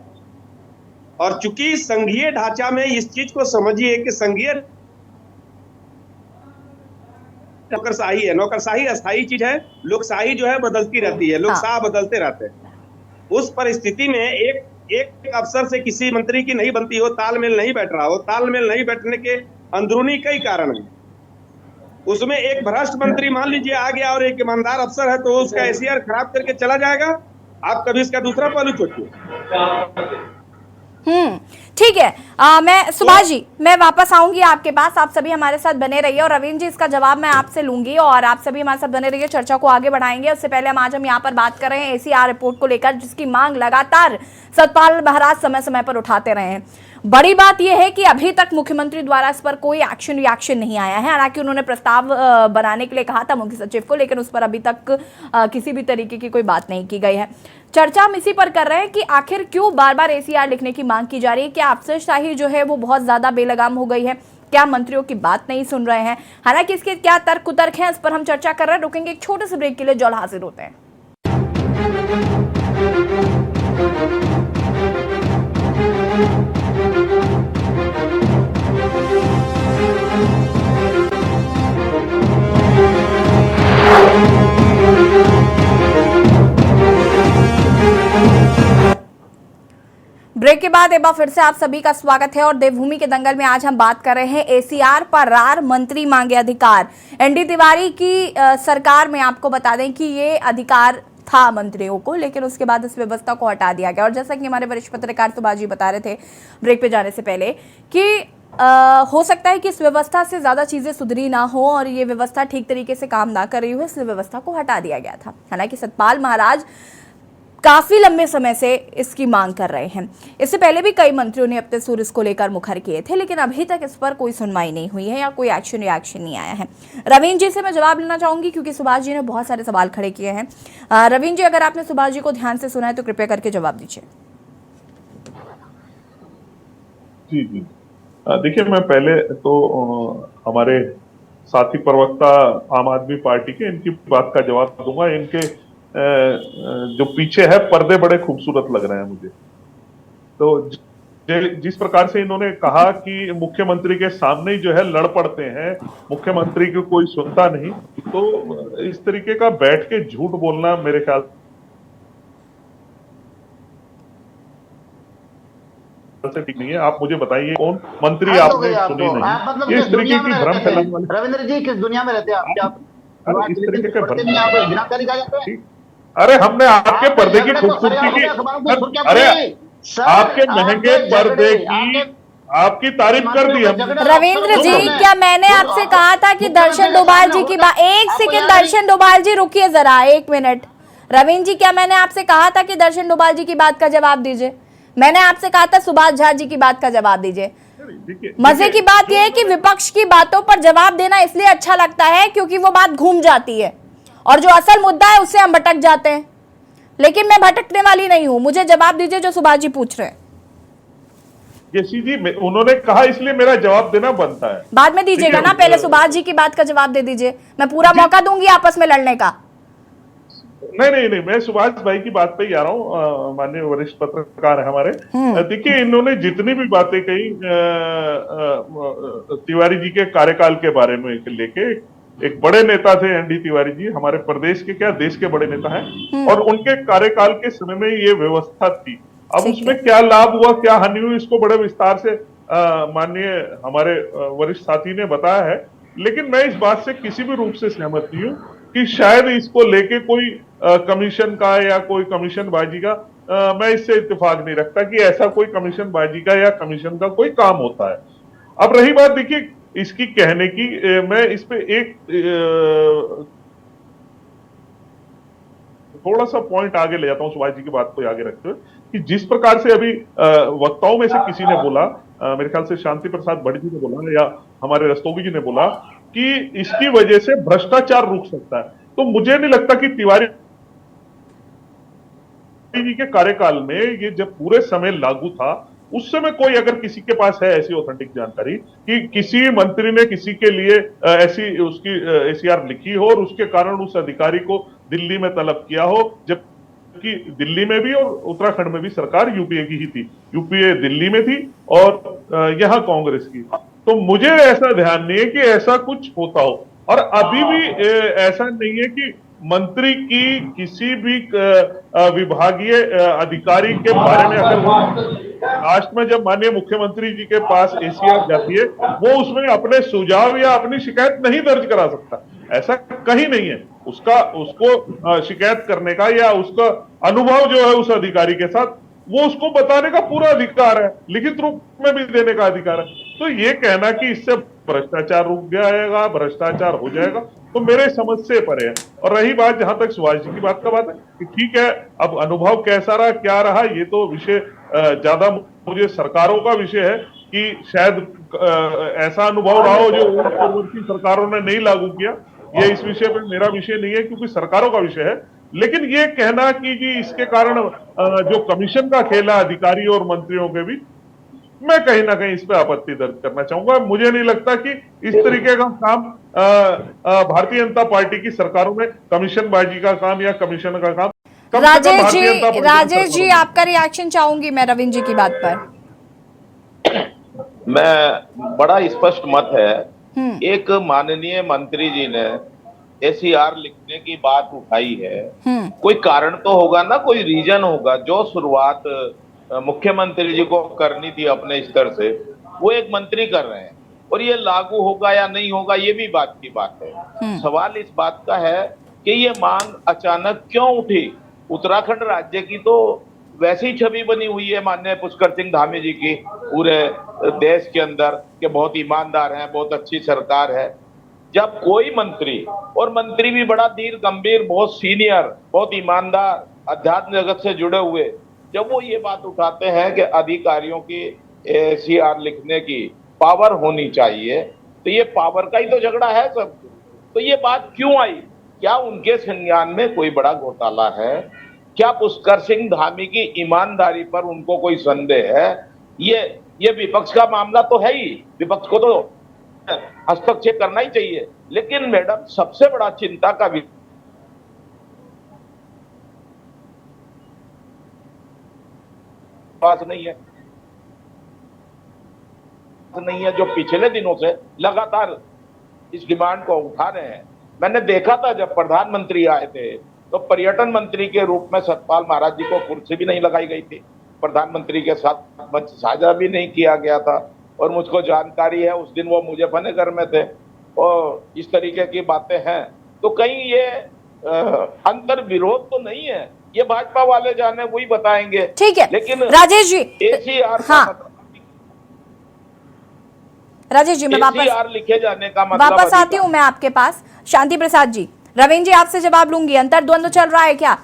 और चूंकि संघीय ढांचा में इस चीज को समझिए कि संघीय नौकरशाही है, नौकरशाही अस्थायी चीज है, लोकशाही जो है बदलती रहती है, लोकशाह बदलते रहते हैं। उस परिस्थिति में एक अफसर से किसी मंत्री की नहीं बनती हो, तालमेल नहीं बैठ रहा हो, तालमेल नहीं बैठने के अंदरूनी कई कारण हैं। उसमें एक भ्रष्ट मंत्री मान लीजिए आ गया और एक ईमानदार अफसर है, तो उसका एसीआर खराब करके चला जाएगा। आप कभी इसका दूसरा पहलू सोचिए। ठीक है। मैं सुभाष जी, मैं वापस आऊंगी आपके पास, आप सभी हमारे साथ बने रहिए, और रवीन जी इसका जवाब मैं आपसे लूंगी, और आप सभी हमारे साथ बने रहिए, चर्चा को आगे बढ़ाएंगे। उससे पहले हम यहाँ पर बात कर रहे हैं एसीआर रिपोर्ट को लेकर, जिसकी मांग लगातार सतपाल महाराज समय समय पर उठाते रहे हैं। बड़ी बात यह है कि अभी तक मुख्यमंत्री द्वारा इस पर कोई एक्शन रिएक्शन नहीं आया है। हालांकि उन्होंने प्रस्ताव बनाने के लिए कहा था मुख्य सचिव को, लेकिन उस पर अभी तक किसी भी तरीके की कोई बात नहीं की गई है। चर्चा हम इसी पर कर रहे हैं कि आखिर क्यों बार बार एसीआर लिखने की मांग की जा रही है। क्या अफसरशाही जो है वो बहुत ज्यादा बेलगाम हो गई है? क्या मंत्रियों की बात नहीं सुन रहे हैं? हालांकि इसके क्या तर्क कुतर्क हैं, इस पर हम चर्चा कर रहे हैं। रुकेंगे एक छोटे से ब्रेक के लिए, जल्द हाजिर होते हैं। ब्रेक के बाद एक बार फिर से आप सभी का स्वागत है, और देवभूमि के दंगल में आज हम बात कर रहे हैं एसीआर पर। रार मंत्री मांगे अधिकार। एनडी तिवारी की सरकार में आपको बता दें कि ये अधिकार था मंत्रियों को, लेकिन उसके बाद इस व्यवस्था को हटा दिया गया। और जैसा कि हमारे वरिष्ठ पत्रकार सुभाष जी बता रहे थे ब्रेक पे जाने से पहले कि हो सकता है कि इस व्यवस्था से ज़्यादा चीज़ें सुधरी ना हो और ये व्यवस्था ठीक तरीके से काम ना कर रही हो, इसलिए व्यवस्था को हटा दिया गया था। हालांकि सतपाल महाराज काफ़ी लंबे समय से इसकी मांग कर रहे हैं। इससे पहले भी कई मंत्रियों ने अपने सुर इसको लेकर मुखर किए थे, लेकिन अभी तक इस पर कोई सुनवाई नहीं हुई है या कोई एक्शन रिएक्शन नहीं आया है। रवीन जी से मैं जवाब लेना चाहूँगी क्योंकि सुभाष जी ने बहुत सारे सवाल खड़े किए हैं। रवीन जी, अगर आपने सुभाष जी को ध्यान से सुना है तो कृपया करके जवाब दीजिए। जी जी, देखिए, मैं पहले तो हमारे साथी प्रवक्ता आम आदमी पार्टी के, इनकी बात का जवाब दूंगा। इनके जो पीछे है पर्दे बड़े खूबसूरत लग रहे हैं मुझे। तो जिस प्रकार से इन्होंने कहा कि मुख्यमंत्री के सामने ही जो है लड़ पड़ते हैं, मुख्यमंत्री को कोई सुनता नहीं, तो इस तरीके का बैठ के झूठ बोलना मेरे ख्याल से ठीक नहीं है। आप मुझे बताइए कौन मंत्री आपने सुनी नहीं? मतलब ये इस तरीके की भ्रम फैलाने वाले, रविंद्र जी किस दुनिया में रहते हैं आप? इस तरीके के भ्रम, गिरफ्तारी का जाते हैं? अरे हमने आपके पर्दे की खूबसूरती की, अरे आपके महंगे पर्दे की आपकी तारीफ कर दी हमने। रविंद्र जी, क्या मैंने आपसे कहा था कि दर्शन डोभाल जी की बात, एक सेकंड दर्शन डोभाल जी रुकिए जरा, एक मिनट। रविंद्र जी, क्या मैंने आपसे कहा था कि दर्शन डोभाल जी की बात का जवाब दीजिए? मैंने आपसे कहा था सुभाष झा जी की बात का जवाब दीजिए। मजे की बात यह है कि विपक्ष की बातों पर जवाब देना इसलिए अच्छा लगता है क्योंकि वो बात घूम जाती है और जो असल मुद्दा है उससे हम भटक जाते हैं। लेकिन मैं भटकने वाली नहीं हूं, मुझे जवाब दीजिए जो सुभाष जी पूछ रहे हैं। केसी जी, उन्होंने कहा इसलिए मेरा जवाब देना बनता है। बाद में दीजिएगा ना, पहले सुभाष जी की बात का जवाब दे दीजिए, मैं पूरा मौका दूंगी आपस में लड़ने का। नहीं, मैं सुभाष भाई की बात पे ही आ रहा हूँ। माननीय वरिष्ठ पत्रकार है हमारे। देखिए, इन्होंने जितनी भी बातें कही तिवारी जी के कार्यकाल के बारे में लेके, एक बड़े नेता थे एनडी तिवारी जी, हमारे प्रदेश के क्या देश के बड़े नेता हैं, और उनके कार्यकाल के समय में ये व्यवस्था थी। अब उसमें क्या लाभ हुआ, क्या हानि हुई, इसको बड़े विस्तार से माननीय हमारे वरिष्ठ साथी ने बताया है। लेकिन मैं इस बात से किसी भी रूप से सहमत नहीं हूँ कि शायद इसको लेके कोई कमीशन का या कोई कमीशन बाजी का, मैं इससे इत्तेफाक नहीं रखता कि ऐसा कोई कमीशन बाजी का या कमीशन का कोई काम होता है। अब रही बात, देखिए, इसकी कहने की, मैं इस पे एक थोड़ा सा पॉइंट आगे ले जाता हूं सुभाष जी की बात को आगे रखते हुए, कि जिस प्रकार से अभी वक्ताओं में से किसी ने बोला, मेरे ख्याल से शांति प्रसाद भट्ट जी ने बोला या हमारे रस्तोगी जी ने बोला कि इसकी वजह से भ्रष्टाचार रुक सकता है, तो मुझे नहीं लगता कि तिवारी जी के कार्यकाल में ये जब पूरे समय लागू था, उस समय कोई अगर किसी के पास है ऐसी ऑथेंटिक जानकारी कि किसी मंत्री ने किसी के लिए ऐसी उसकी एसीआर लिखी हो और उसके कारण उस अधिकारी को दिल्ली में तलब किया हो, जबकि दिल्ली में भी और उत्तराखंड में भी सरकार यूपीए की ही थी, यूपीए दिल्ली में थी और यहाँ कांग्रेस की, तो मुझे ऐसा ध्यान नहीं है कि ऐसा कुछ होता हो। और अभी भी ऐसा नहीं है कि मंत्री की किसी भी विभागीय अधिकारी के बारे में अगर लास्ट में जब माननीय मुख्यमंत्री जी के पास एसीआर जाती है, वो उसमें अपने सुझाव या अपनी शिकायत नहीं दर्ज करा सकता, ऐसा कहीं नहीं है। उसको शिकायत करने का या उसका अनुभव जो है उस अधिकारी के साथ, वो उसको बताने का पूरा अधिकार है, लिखित रूप में भी देने का अधिकार है। तो ये कहना कि इससे भ्रष्टाचार रुक जाएगा, भ्रष्टाचार हो जाएगा, तो मेरे समझ से परे है। और रही बात जहां तक सुभाष जी की बात का बात है कि ठीक है, अब अनुभव कैसा रहा क्या रहा, ये तो विषय ज्यादा मुझे सरकारों का विषय है कि शायद ऐसा अनुभव रहा हो जो पूर्ववर्ती सरकारों ने नहीं लागू किया। ये इस विषय पर मेरा विषय नहीं है क्योंकि सरकारों का विषय है। लेकिन ये कहना कि जी इसके कारण जो कमीशन का खेल है अधिकारी और मंत्रियों के बीच, मैं कहीं ना कहीं इस पे आपत्ति दर्ज करना चाहूंगा। मुझे नहीं लगता कि इस तरीके का काम भारतीय जनता पार्टी की सरकारों में कमीशनबाजी का काम या कमीशन का काम। राजेश जी आपका रिएक्शन चाहूंगी मैं रविंद्र जी की बात पर। मैं बड़ा स्पष्ट मत है, एक माननीय मंत्री जी ने एसीआर लिखने की बात उठाई है, कोई कारण तो होगा ना, कोई रीजन होगा। जो शुरुआत मुख्यमंत्री जी को करनी थी अपने स्तर से, वो एक मंत्री कर रहे हैं, और ये लागू होगा या नहीं होगा ये भी बात की बात है। सवाल इस बात का है कि ये मांग अचानक क्यों उठी। उत्तराखंड राज्य की तो वैसी छवि बनी हुई है माननीय पुष्कर सिंह धामी जी की पूरे देश के अंदर कि बहुत ईमानदार हैं, बहुत अच्छी सरकार है। जब कोई मंत्री, और मंत्री भी बड़ा धीर गंभीर, बहुत सीनियर, बहुत ईमानदार, अध्यात्म जगत से जुड़े हुए, जब वो ये बात उठाते हैं कि अधिकारियों की ACR लिखने की पावर होनी चाहिए, तो ये पावर का ही तो झगड़ा है सब। तो ये बात क्यों आई? क्या उनके संज्ञान में कोई बड़ा घोटाला है? क्या पुष्कर सिंह धामी की ईमानदारी पर उनको कोई संदेह है? ये विपक्ष का मामला तो है ही, विपक्ष को तो हस्तक्षेप करना ही चाहिए। लेकिन मैडम, सबसे बड़ा चिंता का नहीं है जो पिछले दिनों से लगातार इस डिमांड को उठा रहे हैं। मैंने देखा था जब प्रधानमंत्री आए थे तो पर्यटन मंत्री के रूप में सतपाल महाराज जी को कुर्सी भी नहीं लगाई गई थी, प्रधानमंत्री के साथ मंच साझा भी नहीं किया गया था। और मुझको जानकारी है उस दिन वो मुजफ्फरनगर में थे और इस तरीके की बातें हैं। तो कहीं ये अंतर विरोध तो नहीं है, ये भाजपा वाले जाने वही बताएंगे। ठीक है, लेकिन राजेश जी, ACR हाँ राजेश जी, मैं ACR लिखे जाने का मतलब वापस आती हूँ मैं आपके पास। शांति प्रसाद जी, रविंद्र जी आपसे जवाब लूंगी। अंतर्द्वंद चल रहा है क्या?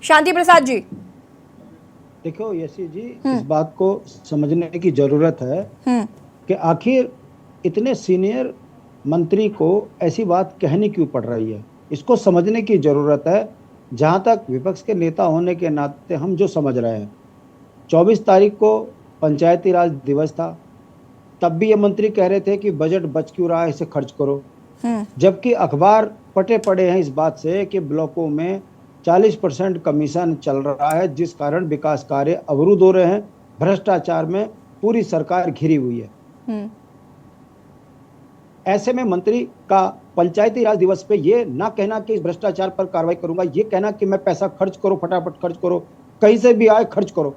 शांति प्रसाद जी। देखो यशी जी, इस बात को समझने की जरूरत है कि आखिर इतने सीनियर मंत्री को ऐसी बात कहनी क्यों पड़ रही है, इसको समझने की जरूरत है। जहां तक विपक्ष के नेता होने के नाते हम जो समझ रहे हैं, 24 तारीख को पंचायती राज दिवस था, तब भी ये मंत्री कह रहे थे कि बजट बच क्यों रहा है, इसे खर्च करो। जबकि अखबार पटे पड़े हैं इस बात से कि ब्लॉकों में 40% कमीशन चल रहा है, जिस कारण विकास कार्य अवरुद्ध हो रहे हैं, भ्रष्टाचार में पूरी सरकार घिरी हुई है। ऐसे में मंत्री का पंचायती राज दिवस पे ये ना कहना कि इस भ्रष्टाचार पर कार्रवाई करूंगा, ये कहना कि मैं पैसा खर्च करो, फटाफट खर्च करो, कहीं से भी आए खर्च करो।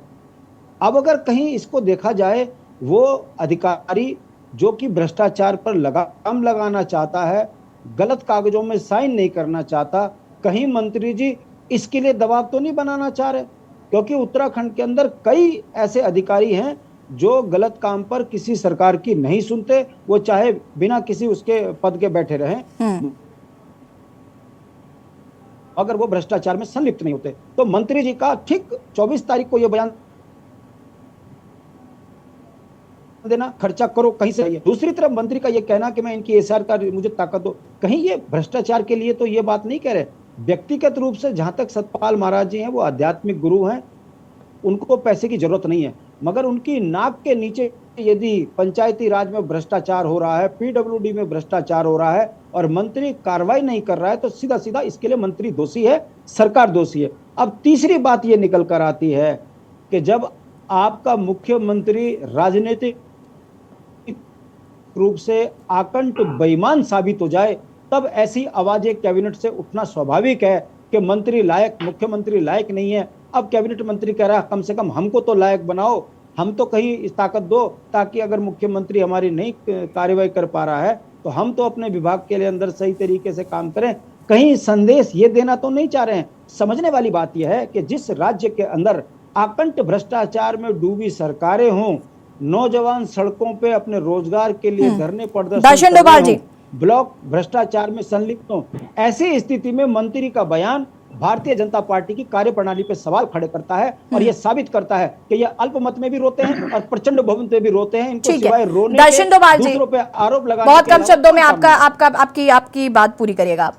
अब अगर कहीं इसको देखा जाए, वो अधिकारी जो कि भ्रष्टाचार पर लगाम लगाना चाहता है, गलत कागजों में साइन नहीं करना चाहता, कहीं मंत्री जी इसके लिए दबाव तो नहीं बनाना चाह रहे? क्योंकि उत्तराखंड के अंदर कई ऐसे अधिकारी हैं जो गलत काम पर किसी सरकार की नहीं सुनते, वो चाहे बिना किसी उसके पद के बैठे रहें, अगर वो भ्रष्टाचार में संलिप्त नहीं होते। तो मंत्री जी का ठीक 24 तारीख को यह बयान देना, खर्चा करो कहीं से। दूसरी तरफ मंत्री का ये कहना कि मैं इनकी ACR का मुझे ताकत दो, कहीं ये भ्रष्टाचार के लिए तो ये बात नहीं कह रहे। व्यक्तिगत रूप से जहां तक सतपाल महाराज जी हैं, वो आध्यात्मिक गुरु हैं, उनको पैसे की जरूरत नहीं है, मगर उनकी नाक के नीचे यदि पंचायती राज में भ्रष्टाचार हो रहा है, PWD में भ्रष्टाचार हो रहा है और मंत्री कार्रवाई नहीं कर रहा है, तो सीधा सीधा इसके लिए मंत्री दोषी है, सरकार दोषी है। अब तीसरी बात ये निकल कर आती है कि जब आपका मुख्यमंत्री राजनीतिक रूप से आकंठ बेईमान साबित हो जाए, तब ऐसी आवाजें कैबिनेट से उठना स्वाभाविक है कि मंत्री लायक, मुख्यमंत्री लायक नहीं है। अब कैबिनेट मंत्री कह रहा है कम से कम हमको तो लायक बनाओ, हम तो कहीं इस ताकत दो, ताकि अगर मुख्यमंत्री हमारी नहीं कार्रवाई कर पा रहा है तो हम तो अपने विभाग के लिए अंदर सही तरीके से काम करें। कहीं संदेश ये देना तो नहीं चाह रहे हैं। समझने वाली बात यह है कि जिस राज्य के अंदर आकंठ भ्रष्टाचार में डूबी सरकारें हों, नौजवान सड़कों पे अपने रोजगार के लिए धरने प्रदर्शन कर रहे हों, ब्लॉक भ्रष्टाचार में संलिप्त हों, ऐसी स्थिति में मंत्री का बयान भारतीय जनता पार्टी की कार्यप्रणाली पे सवाल खड़े करता है और यह साबित करता है कि ये अल्पमत में भी रोते हैं और प्रचंड बहुमत में भी रोते हैं। इनको सिवाय रोने के, दूसरों पे आरोप लगाने, बहुत कम शब्दों में आपकी बात पूरी करिएगा।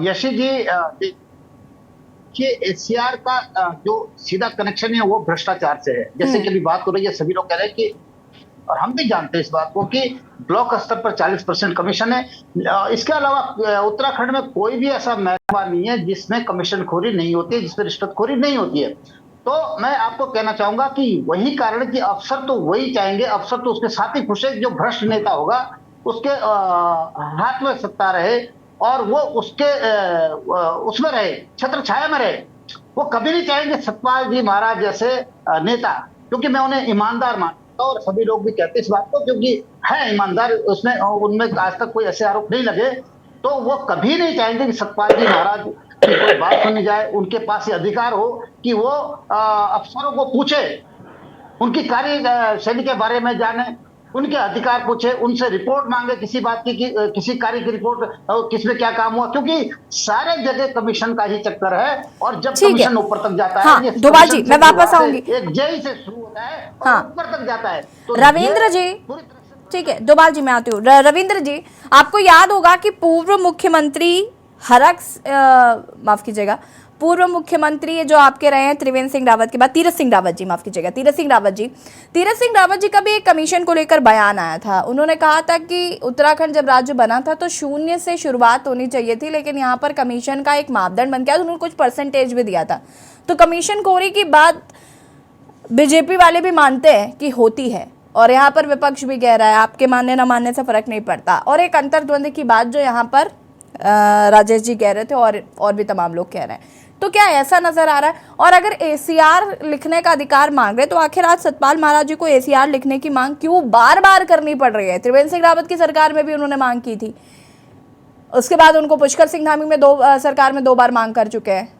यशी जी, कि ACR का जो सीधा कनेक्शन है वो भ्रष्टाचार से है। जैसे कि अभी बात हो रही है, सभी लोग कह रहे हैं कि, और हम भी जानते हैं इस बात को, कि ब्लॉक स्तर पर 40% कमीशन है। इसके अलावा उत्तराखंड में कोई भी ऐसा महकमा नहीं है जिसमें कमीशन खोरी नहीं होती है, जिसमें रिश्वतखोरी नहीं होती है। तो मैं आपको कहना चाहूंगा कि वही कारण कि अफसर तो वही चाहेंगे, अफसर तो उसके साथ ही खुश है, जो भ्रष्ट नेता होगा उसके हाथ में सत्ता रहे और वो उसके उसमें रहे, छत्र छाया में रहे। वो कभी नहीं चाहेंगे सतपाल जी महाराज जैसे नेता, क्योंकि मैं उन्हें ईमानदार मानता हूं और सभी लोग भी कहते हैं इस बात को, क्योंकि है ईमानदार, उसमें उनमें आज तक कोई ऐसे आरोप नहीं लगे। तो वो कभी नहीं चाहेंगे कि सतपाल जी महाराज कि कोई बात सुनी जाए, उनके पास ये अधिकार हो कि वो अफसरों को पूछे, उनकी कार्यशैली के बारे में जाने, उनके अधिकार पूछे, उनसे रिपोर्ट मांगे किसी बात की, किसी कार्य की रिपोर्ट, किसमें क्या काम हुआ, क्योंकि सारे जगह कमीशन का ही चक्कर है। और जब कमीशन ऊपर तक जाता हाँ, है, डोभाल जी मैं वापस आऊंगी, एक जेई से शुरू होता है और हाँ, ऊपर तक जाता है। तो रविंद्र जी, ठीक है डोभाल जी मैं आती हूँ। रविंद्र जी, आपको याद होगा कि पूर्व मुख्यमंत्री माफ कीजिएगा, पूर्व मुख्यमंत्री जो आपके रहे हैं त्रिवेंद्र सिंह रावत के बाद तीरथ सिंह रावत जी, माफ कीजिएगा तीरथ सिंह रावत जी का भी एक कमीशन को लेकर बयान आया था। उन्होंने कहा था कि उत्तराखंड जब राज्य बना था तो 0 से शुरुआत होनी चाहिए थी, लेकिन यहाँ पर कमीशन का एक मापदंड बन गया, उन्होंने कुछ परसेंटेज भी दिया था। तो कमीशन खोरी की बात बीजेपी वाले भी मानते हैं कि होती है, और यहाँ पर विपक्ष भी कह रहा है आपके मानने ना मानने से फर्क नहीं पड़ता। और एक अंतर्द्वंद की बात जो यहाँ पर राजेश जी कह रहे थे और भी तमाम लोग कह रहे हैं, तो क्या ऐसा नजर आ रहा है? और अगर एसीआर लिखने का अधिकार मांग रहे तो आखिर आज सतपाल महाराज जी को एसीआर लिखने की मांग क्यों बार बार करनी पड़ रही है? त्रिवेंद्र सिंह रावत की सरकार में भी उन्होंने मांग की थी, उसके बाद उनको पुष्कर सिंह धामी में सरकार में 2 बार मांग कर चुके हैं।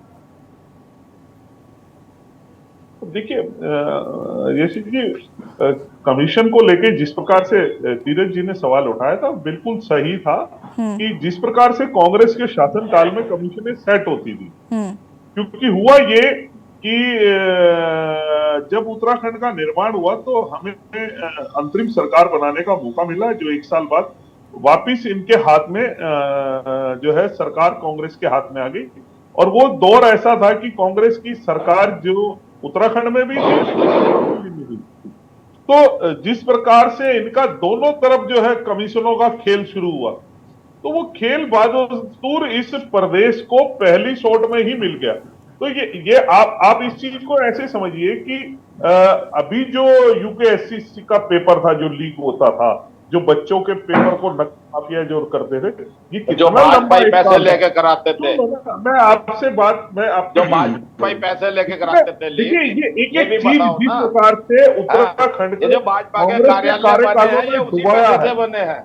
देखिए यशी जी, कमीशन को लेके जिस प्रकार से तीरथ जी ने सवाल उठाया था बिल्कुल सही था कि जिस प्रकार से कांग्रेस के शासनकाल में कमीशनें सेट होती थी, क्योंकि हुआ ये कि जब उत्तराखंड का निर्माण हुआ तो हमें अंतरिम सरकार बनाने का मौका मिला, जो 1 साल बाद वापिस इनके हाथ में जो है सरकार कांग्रेस के हाथ में आ गई। और वो दौर ऐसा था कि कांग्रेस की सरकार जो उत्तराखंड में भी थी, तो जिस प्रकार से इनका दोनों तरफ जो है कमीशनों का खेल शुरू हुआ, तो वो खेल बहादुर इस प्रदेश को पहली शॉट में ही मिल गया। तो ये आप इस चीज को ऐसे समझिए कि अभी जो यूपीएससी का पेपर था जो लीक होता था, जो बच्चों के पेपर को माफिया जो करते थे, ये कितना लंबा पैसे लेके कराते थे। मैं आपसे बात जो भाजपा पैसे लेके कराते थे। देखिए ये एक चीज जिस प्रकार से उत्तराखंड के जो भाजपा के कार्यालय उसी पैसे से बने हैं,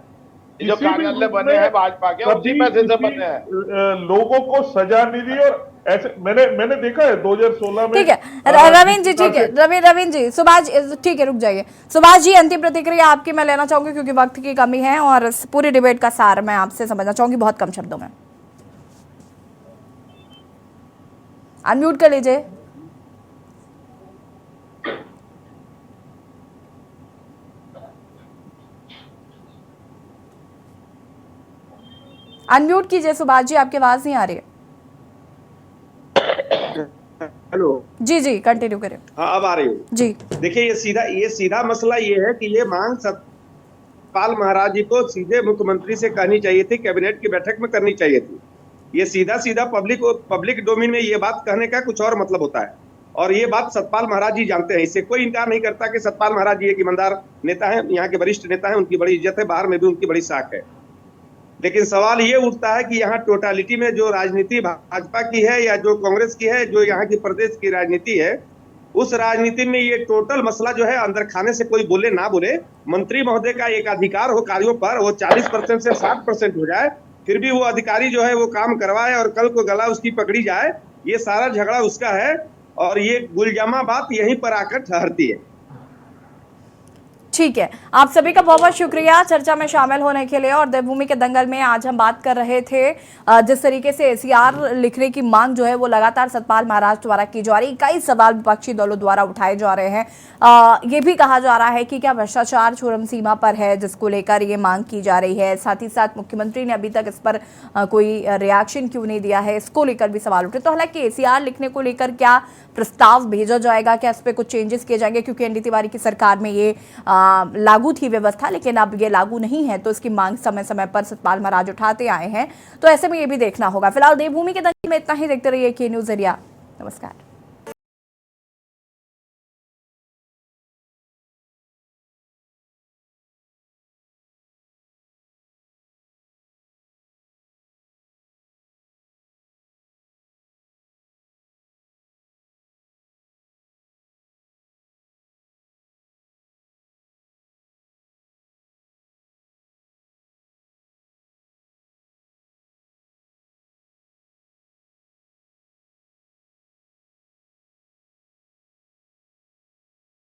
जो कार्यालय बने हैं भाजपा के उसी पैसे से बने हैं। लोगों को सजा नहीं दी। और ऐसे मैंने देखा है 2016 में। ठीक है रविंद्र जी, ठीक है रविंद्र जी, सुभाष ठीक है रुक जाइए। सुभाष जी अंतिम प्रतिक्रिया आपकी मैं लेना चाहूंगी क्योंकि वक्त की कमी है और पूरी डिबेट का सार मैं आपसे समझना चाहूंगी बहुत कम शब्दों में। अनम्यूट कर लीजिए। अनम्यूट कीजिए सुभाष जी, आपकी आवाज नहीं आ रही है। हेलो जी कंटिन्यू करें। हाँ अब आ रही हूँ जी। देखिए ये सीधा मसला ये है कि ये मांग सतपाल महाराज जी को सीधे मुख्यमंत्री से कहनी चाहिए थी, कैबिनेट की बैठक में करनी चाहिए थी। ये सीधा पब्लिक डोमेन में ये बात कहने का कुछ और मतलब होता है, और ये बात सतपाल महाराज जी जानते हैं। इससे कोई इनकार नहीं करता कि सतपाल महाराज जी एक ईमानदार नेता है, यहाँ के वरिष्ठ नेता है, उनकी बड़ी इज्जत है, बाहर में भी उनकी बड़ी साख है। लेकिन सवाल ये उठता है कि यहाँ टोटालिटी में जो राजनीति भाजपा की है या जो कांग्रेस की है, जो यहाँ की प्रदेश की राजनीति है, उस राजनीति में ये टोटल मसला जो है अंदर खाने से कोई बोले ना बोले, मंत्री महोदय का एक अधिकार हो कार्यों पर, वो 40% से 60% हो जाए, फिर भी वो अधिकारी जो है वो काम करवाए और कल को गला उसकी पकड़ी जाए, ये सारा झगड़ा उसका है। और ये गुलजामा बात यहीं पर आकर ठहरती है। ठीक है, आप सभी का बहुत बहुत शुक्रिया चर्चा में शामिल होने के लिए। और देवभूमि के दंगल में आज हम बात कर रहे थे जिस तरीके से एसीआर लिखने की मांग जो है वो लगातार सतपाल महाराज द्वारा की जा रही, कई सवाल विपक्षी दलों द्वारा उठाए जा रहे हैं। ये भी कहा जा रहा है कि क्या भ्रष्टाचार चरम सीमा पर है, जिसको लेकर ये मांग की जा रही है। साथ ही साथ मुख्यमंत्री ने अभी तक इस पर कोई रिएक्शन क्यों नहीं दिया है, इसको लेकर भी सवाल उठे। तो हालांकि एसीआर लिखने को लेकर क्या प्रस्ताव भेजा जाएगा, क्या इस पर कुछ चेंजेस किए जाएंगे, क्योंकि एनडी तिवारी की सरकार में ये लागू थी व्यवस्था, लेकिन अब ये लागू नहीं है, तो इसकी मांग समय समय पर सतपाल महाराज उठाते आए हैं। तो ऐसे में ये भी देखना होगा। फिलहाल देवभूमि के दंगल में इतना ही। देखते रहिए के न्यूज़ इंडिया। नमस्कार।